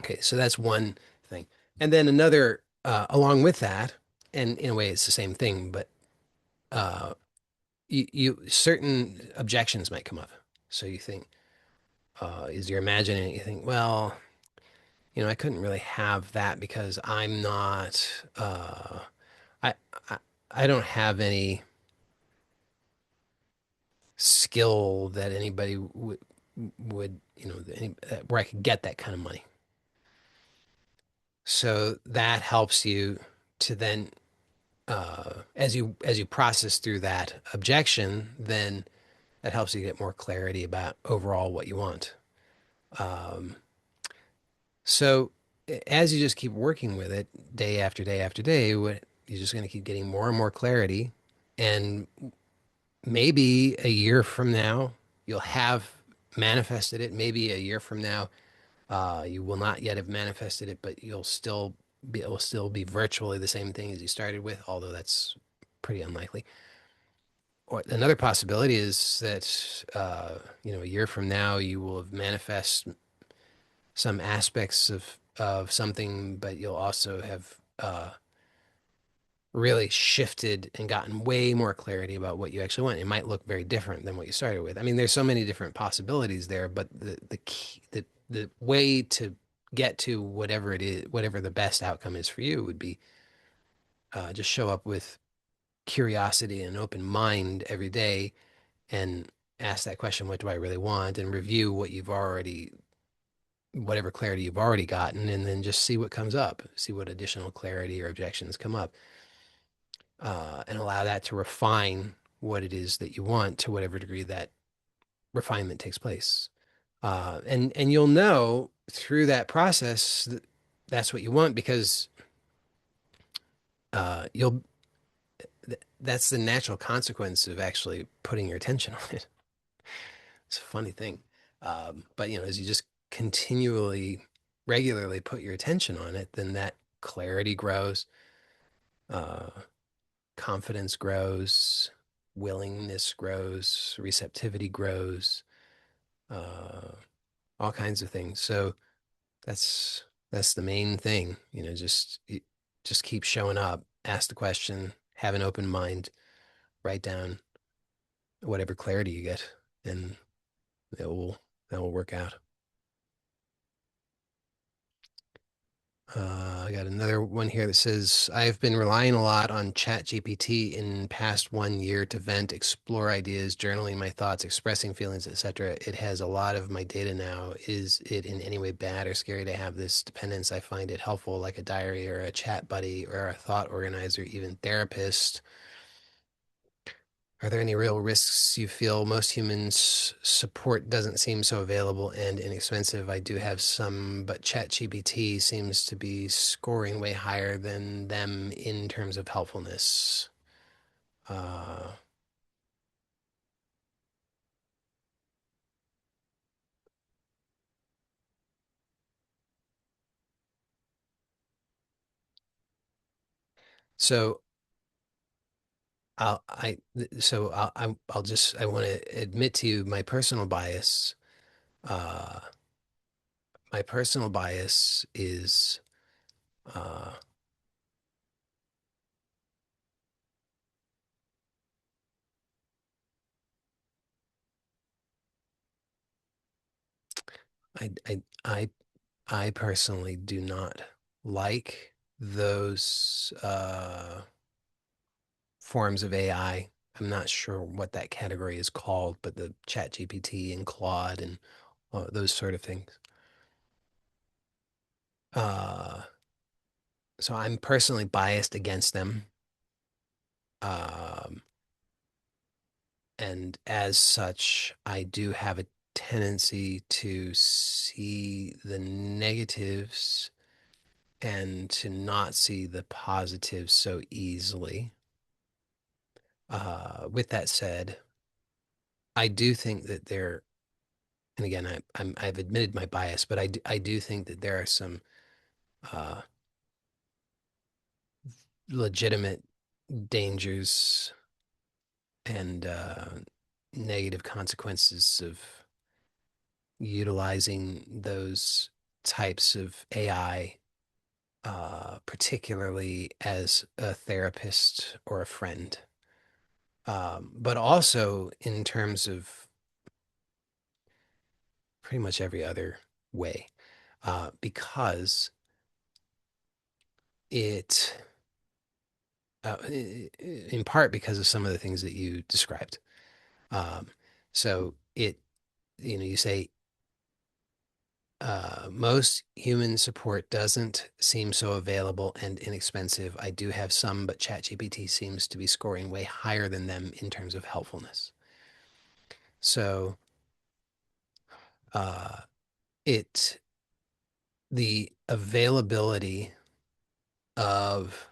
Okay, so that's one thing, and then another along with that, and in a way, it's the same thing, but uh, you certain objections might come up. So you think, as you're imagining it, you think, well, I couldn't really have that because I'm not, I, I, I don't have any skill that anybody would, where I could get that kind of money. So that helps you to then, as you process through that objection, then that helps you get more clarity about overall what you want. Um, So as you just keep working with it day after day after day, you're just going to keep getting more and more clarity. And maybe a year from now, You'll have manifested it. Maybe a year from now, you will not yet have manifested it, but it will still be virtually the same thing as you started with, although that's pretty unlikely. Or another possibility is that a year from now you will have manifest some aspects of something, but you'll also have really shifted and gotten way more clarity about what you actually want. It might look very different than what you started with. I mean, there's so many different possibilities there, but the key, the way to get to whatever it is, whatever the best outcome is for you would be just show up with curiosity and open mind every day and ask that question, what do I really want? And review whatever clarity you've already gotten, and then just see what comes up, see what additional clarity or objections come up, and allow that to refine what it is that you want to whatever degree that refinement takes place. And you'll know through that process that that's what you want because you'll that's the natural consequence of actually putting your attention on it. It's a funny thing. But as you just continually, regularly put your attention on it, then that clarity grows, uh, confidence grows, willingness grows, receptivity grows, uh, all kinds of things. So that's that's the main thing. Just keep showing up, ask the question, have an open mind, write down whatever clarity you get, and it will that will work out. I got another one here that says, I've been relying a lot on ChatGPT in past 1 year to vent, explore ideas, journaling my thoughts, expressing feelings, etc. It has a lot of my data now. Is it in any way bad or scary to have this dependence? I find it helpful, like a diary or a chat buddy or a thought organizer, even therapist. Are there any real risks you feel? Most humans' support doesn't seem so available and inexpensive. I do have some, but ChatGPT seems to be scoring way higher than them in terms of helpfulness. Uh, so I want to admit to you my personal bias. Uh, my personal bias is uh, I I I I personally do not like those forms of AI. I'm not sure what that category is called, but the Chat GPT and Claude and those sort of things. Uh, so I'm personally biased against them. Um, and as such, I do have a tendency to see the negatives and to not see the positives so easily. With that said, I do think that and again, I've admitted my bias, but I do think that there are some uh, legitimate dangers and negative consequences of utilizing those types of AI, particularly as a therapist or a friend, but also in terms of pretty much every other way, because it, in part because of some of the things that you described. Um, so you say most human support doesn't seem so available and inexpensive. I do have some, but ChatGPT seems to be scoring way higher than them in terms of helpfulness. So uh, it the availability of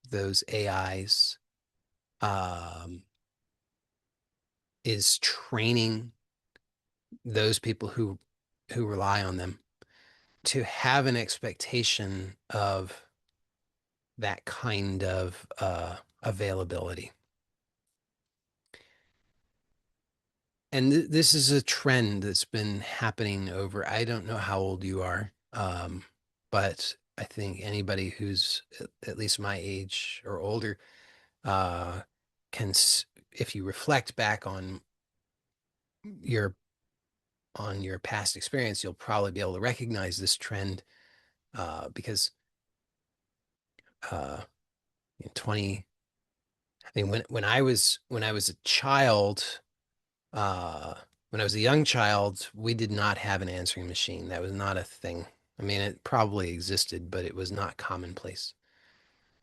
those AIs, um, is training those people who rely on them to have an expectation of that kind of availability. And this is a trend that's been happening over, I don't know how old you are, but I think anybody who's at least my age or older uh, can, if you reflect back your on your past experience, you'll probably be able to recognize this trend because uh, in 20, I mean, when I was a child, uh, when I was a young child, we did not have an answering machine. That was not a thing. I mean, it probably existed, but it was not commonplace.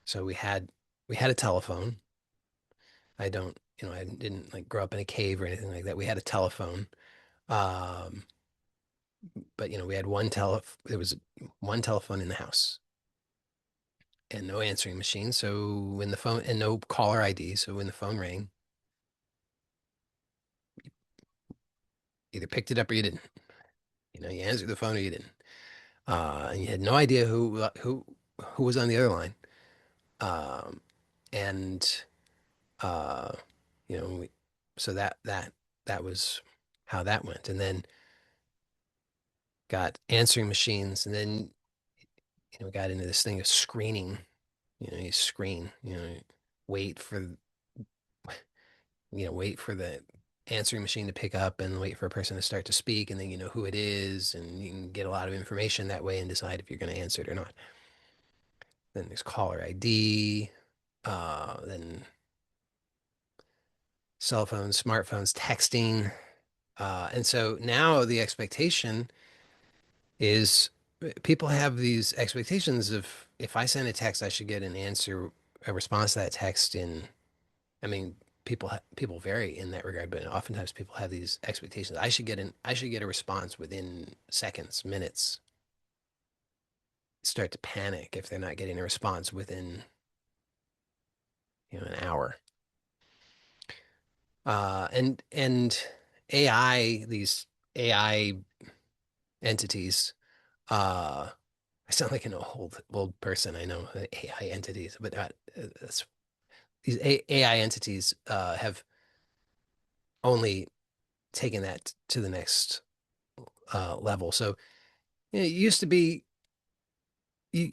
So we had a telephone. I don't, I didn't like grow up in a cave or anything like that. We had a telephone. Um, but we had there was one telephone in the house and no answering machine. So when the phone and no caller ID, so when the phone rang, either picked it up or you didn't. You answered the phone or you didn't. And you had no idea who was on the other line. Um, and uh, you know, we, so that was how that went. And then got answering machines, and then got into this thing of screening. You screen. Wait for wait for the answering machine to pick up and wait for a person to start to speak, and then you know who it is, and you can get a lot of information that way and decide if you're going to answer it or not. Then there's caller ID, then cell phones, smartphones, texting. And so now the expectation is people have these expectations of if I send a text, I should get an answer, a response to that text in, I mean, people vary in that regard, but oftentimes people have these expectations. I should get a response within seconds, minutes. Start to panic if they're not getting a response within, an hour. And these AI entities, I sound like an old person. I know AI entities, but that's these AI entities have only taken that to the next level. So it used to be you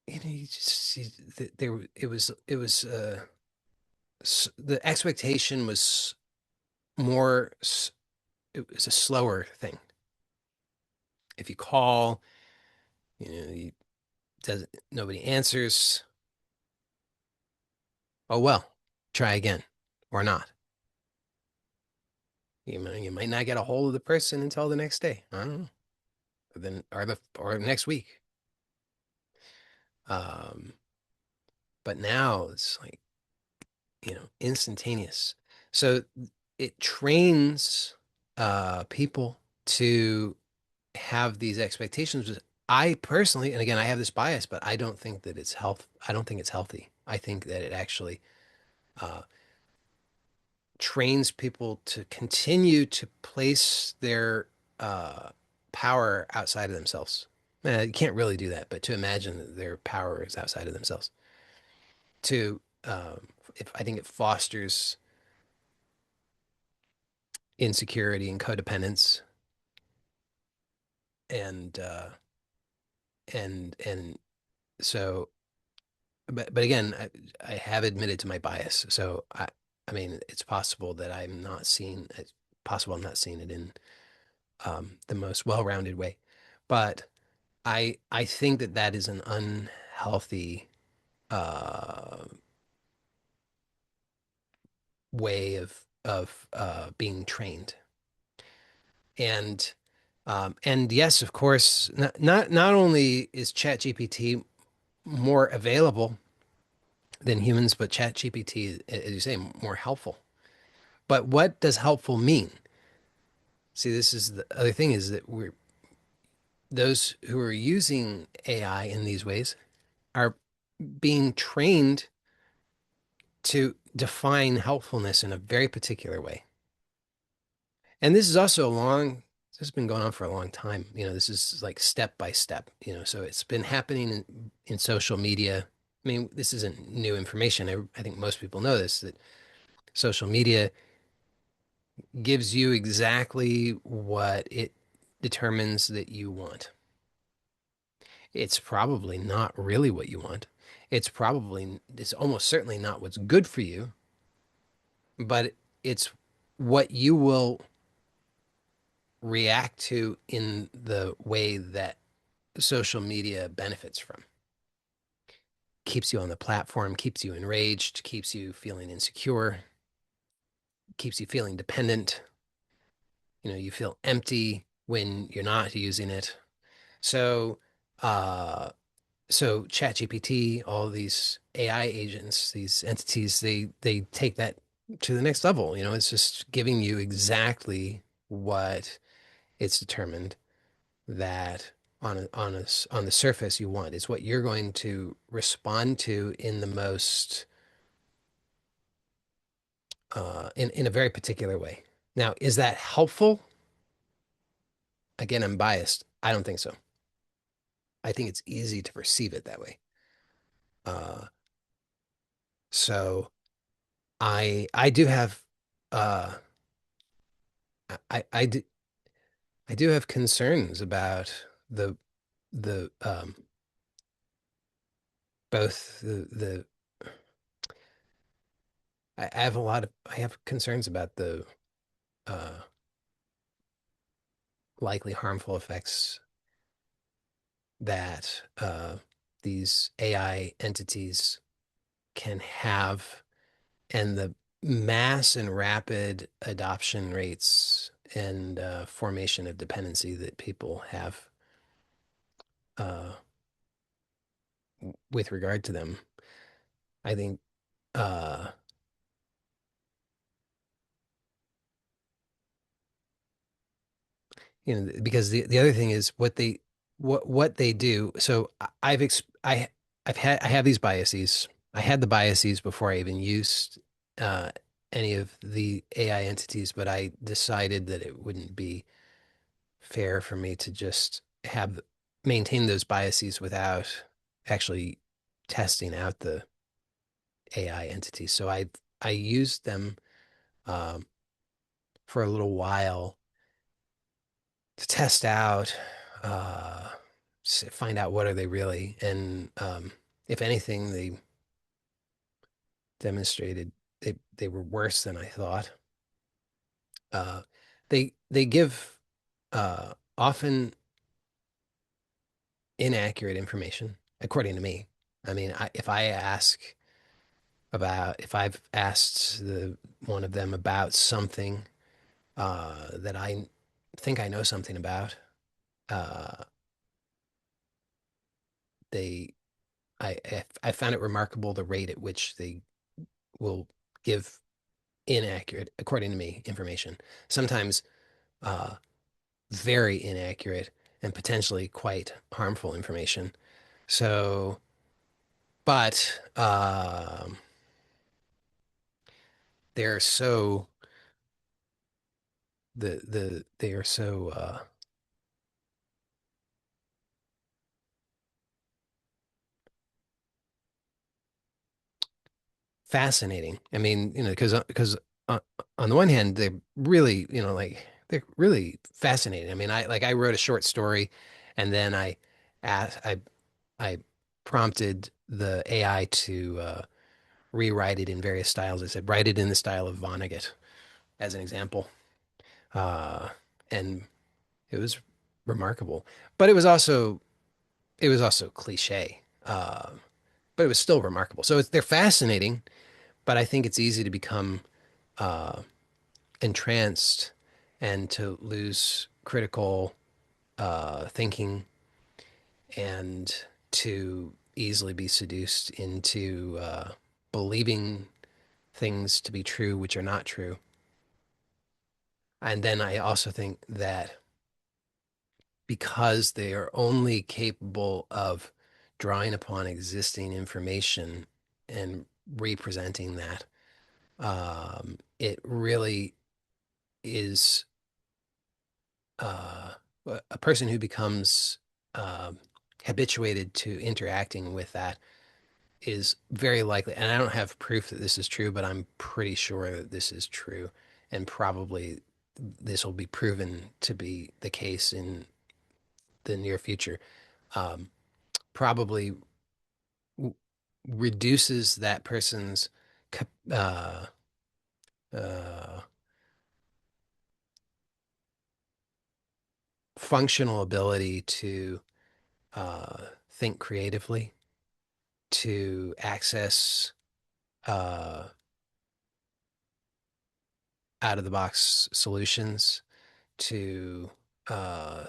you just see there it was the expectation was more it was a slower thing. If you call, you doesn't nobody answers. Oh well, try again or not. You might not get a hold of the person until the next day. I don't know. Or next week. Um, but now it's like, instantaneous. So it trains people to have these expectations. I personally, and again, I have this bias, but I don't think that I don't think it's healthy. I think that it actually uh, trains people to continue to place their uh, power outside of themselves. You can't really do that, but to imagine that their power is outside of themselves. To if I think it fosters insecurity and codependence, and and so, but again, I have admitted to my bias. So I mean, it's possible that I'm not seeing. It's possible I'm not seeing it in the most well-rounded way, but I think that that is an unhealthy uh, way of being trained. And yes, of course, not only is ChatGPT more available than humans, but ChatGPT, as you say, more helpful. But what does helpful mean? See, this is the other thing is that those who are using AI in these ways are being trained to define helpfulness in a very particular way. And this is also a long, this has been going on for a long time. This is like step by step, so it's been happening in social media. I mean, this isn't new information. I think most people know this, that social media gives you exactly what it determines that you want. It's probably not really what you want. It's almost certainly not what's good for you, but it's what you will react to in the way that social media benefits from. Keeps you on the platform, keeps you enraged, keeps you feeling insecure, keeps you feeling dependent. You feel empty when you're not using it. So, uh, so ChatGPT, all these AI agents, these entities, they take that to the next level. It's just giving you exactly what it's determined that on the surface you want. It's what you're going to respond to in the most in a very particular way. Now, is that helpful? Again, I'm biased. I don't think so. I think it's easy to perceive it that way. Uh, so I do have uh I do I do have concerns about the both the I have concerns about the uh likely harmful effects that these AI entities can have, and the mass and rapid adoption rates and formation of dependency that people have uh, with regard to them. I think uh, because the other thing is what they do. So I have these biases. I had the biases before I even used uh, any of the AI entities, but I decided that it wouldn't be fair for me to just have maintain those biases without actually testing out the AI entities. So I used them um, for a little while to test out, uh, find out what are they really, and if anything, they demonstrated they were worse than I thought. They give often inaccurate information, according to me. I mean, if I've asked the one of them about something that I think I know something about, uh, they I found it remarkable the rate at which they will give inaccurate, according to me, information. Sometimes uh, very inaccurate and potentially quite harmful information. So, but they're so they are so fascinating. I mean, because on the one hand, they're really, like they're really fascinating. I mean, I wrote a short story, and then asked, I prompted the AI to rewrite it in various styles. I said, write it in the style of Vonnegut, as an example, uh, and it was remarkable. But it was also cliche, but it was still remarkable. So they're fascinating, but I think it's easy to become uh, entranced and to lose critical thinking and to easily be seduced into believing things to be true which are not true. And then I also think that because they are only capable of drawing upon existing information and representing that, It really is uh, a person who becomes um habituated to interacting with that is very likely, and I don't have proof that this is true, but I'm pretty sure that this is true, and probably this will be proven to be the case in the near future. Um, Probably reduces that person's uh, uh, functional ability to think creatively, to access uh, out of the box solutions, to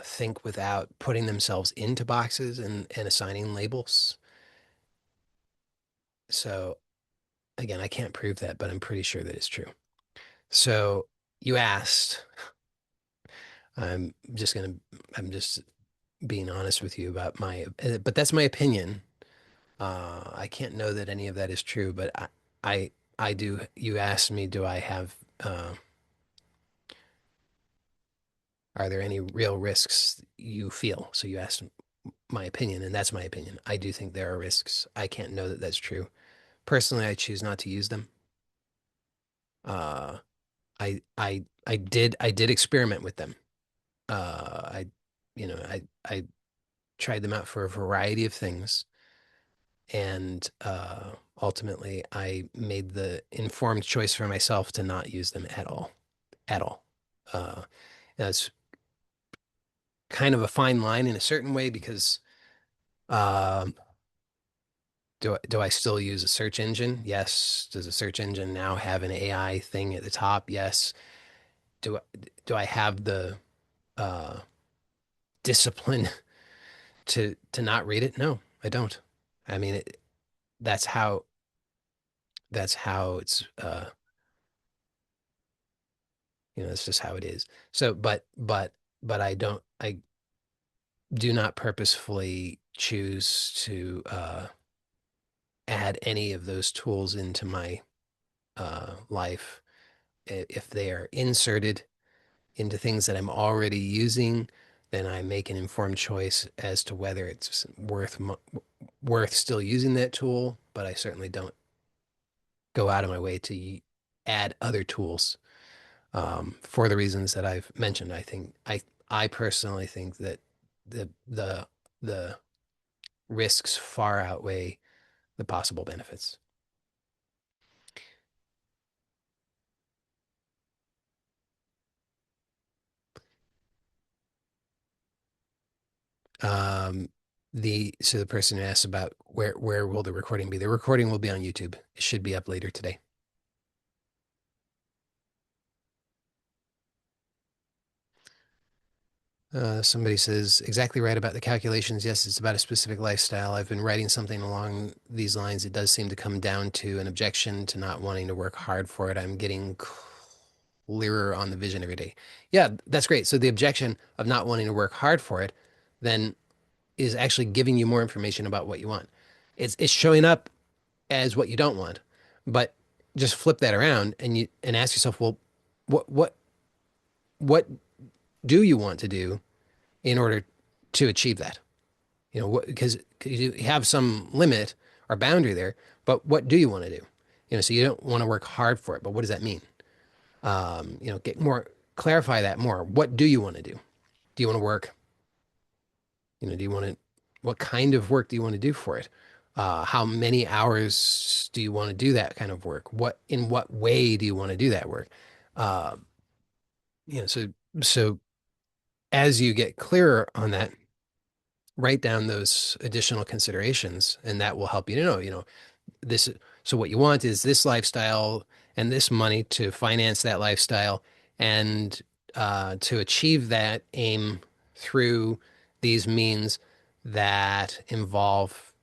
think without putting themselves into boxes and assigning labels. So, again, I can't prove that, but I'm pretty sure that it's true. So, you asked, I'm just being honest with you about but that's my opinion. I can't know that any of that is true, but I, I do. You asked me, do I have, are there any real risks you feel? So you asked my opinion, and that's my opinion. I do think there are risks. I can't know that that's true. Personally, I choose not to use them. Uh, I did experiment with them. I, I tried them out for a variety of things, and ultimately, I made the informed choice for myself to not use them at all. Uh, that's kind of a fine line in a certain way because um, do I still use a search engine? Yes. Does a search engine now have an AI thing at the top? Yes. Do I, do I have the uh, discipline to not read it? No, I don't. I mean, that's how that's how it's that's just how it is. So, but I do not purposefully choose to add any of those tools into my life if they are inserted into things that I'm already using, then I make an informed choice as to whether it's worth still using that tool. But I certainly don't go out of my way to add other tools for the reasons that I've mentioned. I personally think that the the risks far outweigh the possible benefits. Um, the person who asked about where will the recording be? The recording will be on YouTube. It should be up later today. Somebody says exactly right about the calculations. Yes, it's about a specific lifestyle. I've been writing something along these lines. It does seem to come down to an objection to not wanting to work hard for it. I'm getting clearer on the vision every day. Yeah, that's great. So the objection of not wanting to work hard for it then is actually giving you more information about what you want. It's showing up as what you don't want. But just flip that around and ask yourself, well, what what do you want to do in order to achieve that? Because you have some limit or boundary there, but what do you want to do? So you don't want to work hard for it, but what does that mean? Get more, clarify that more. What do you want to do? Do you want to work? Do you want to, what kind of work do you want to do for it? How many hours do you want to do that kind of work? In what way do you want to do that work? Uh, so as you get clearer on that, write down those additional considerations, and that will help you to know, this. So what you want is this lifestyle and this money to finance that lifestyle, and to achieve that aim through these means that involve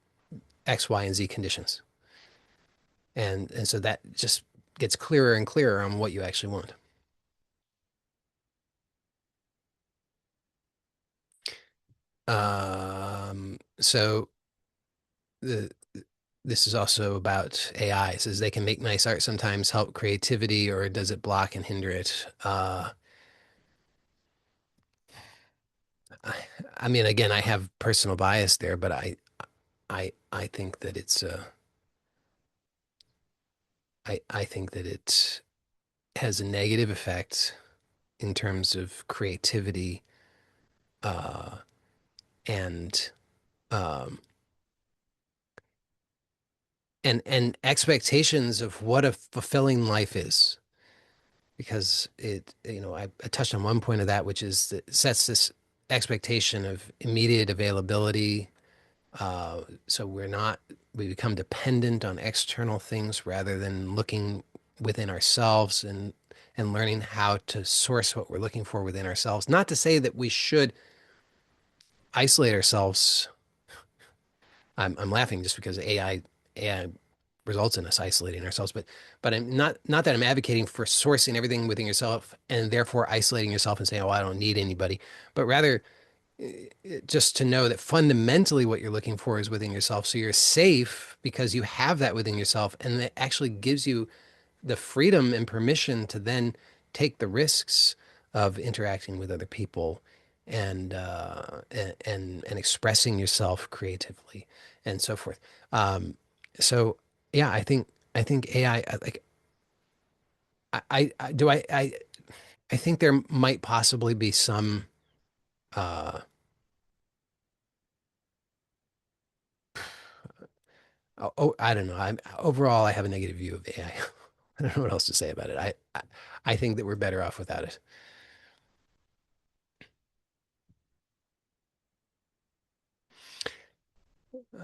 X, Y, and Z conditions. And so that just gets clearer and clearer on what you actually want. So the this is also about AI. It says they can make nice art sometimes help creativity, or does it block and hinder it? I, I mean, again, I have personal bias there, but I think that I think that it has a negative effect in terms of creativity, uh, and um, and expectations of what a fulfilling life is. Because I touched on one point of that, which is that it sets this expectation of immediate availability. So we become dependent on external things rather than looking within ourselves and learning how to source what we're looking for within ourselves. Not to say that we should isolate ourselves. I'm laughing just because AI results in us isolating ourselves, but I'm not that I'm advocating for sourcing everything within yourself and therefore isolating yourself and saying, "Oh, I don't need anybody," but rather just to know that fundamentally what you're looking for is within yourself. So you're safe because you have that within yourself, and that actually gives you the freedom and permission to then take the risks of interacting with other people and expressing yourself creatively and so forth. Um, so yeah, I think AI like I do I think there might possibly be some uh I don't know. Overall I have a negative view of AI. I don't know what else to say about it. I think that we're better off without it.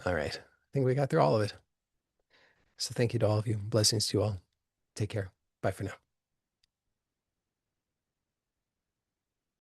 All right. I think we got through all of it. So thank you to all of you. Blessings to you all. Take care. Bye for now.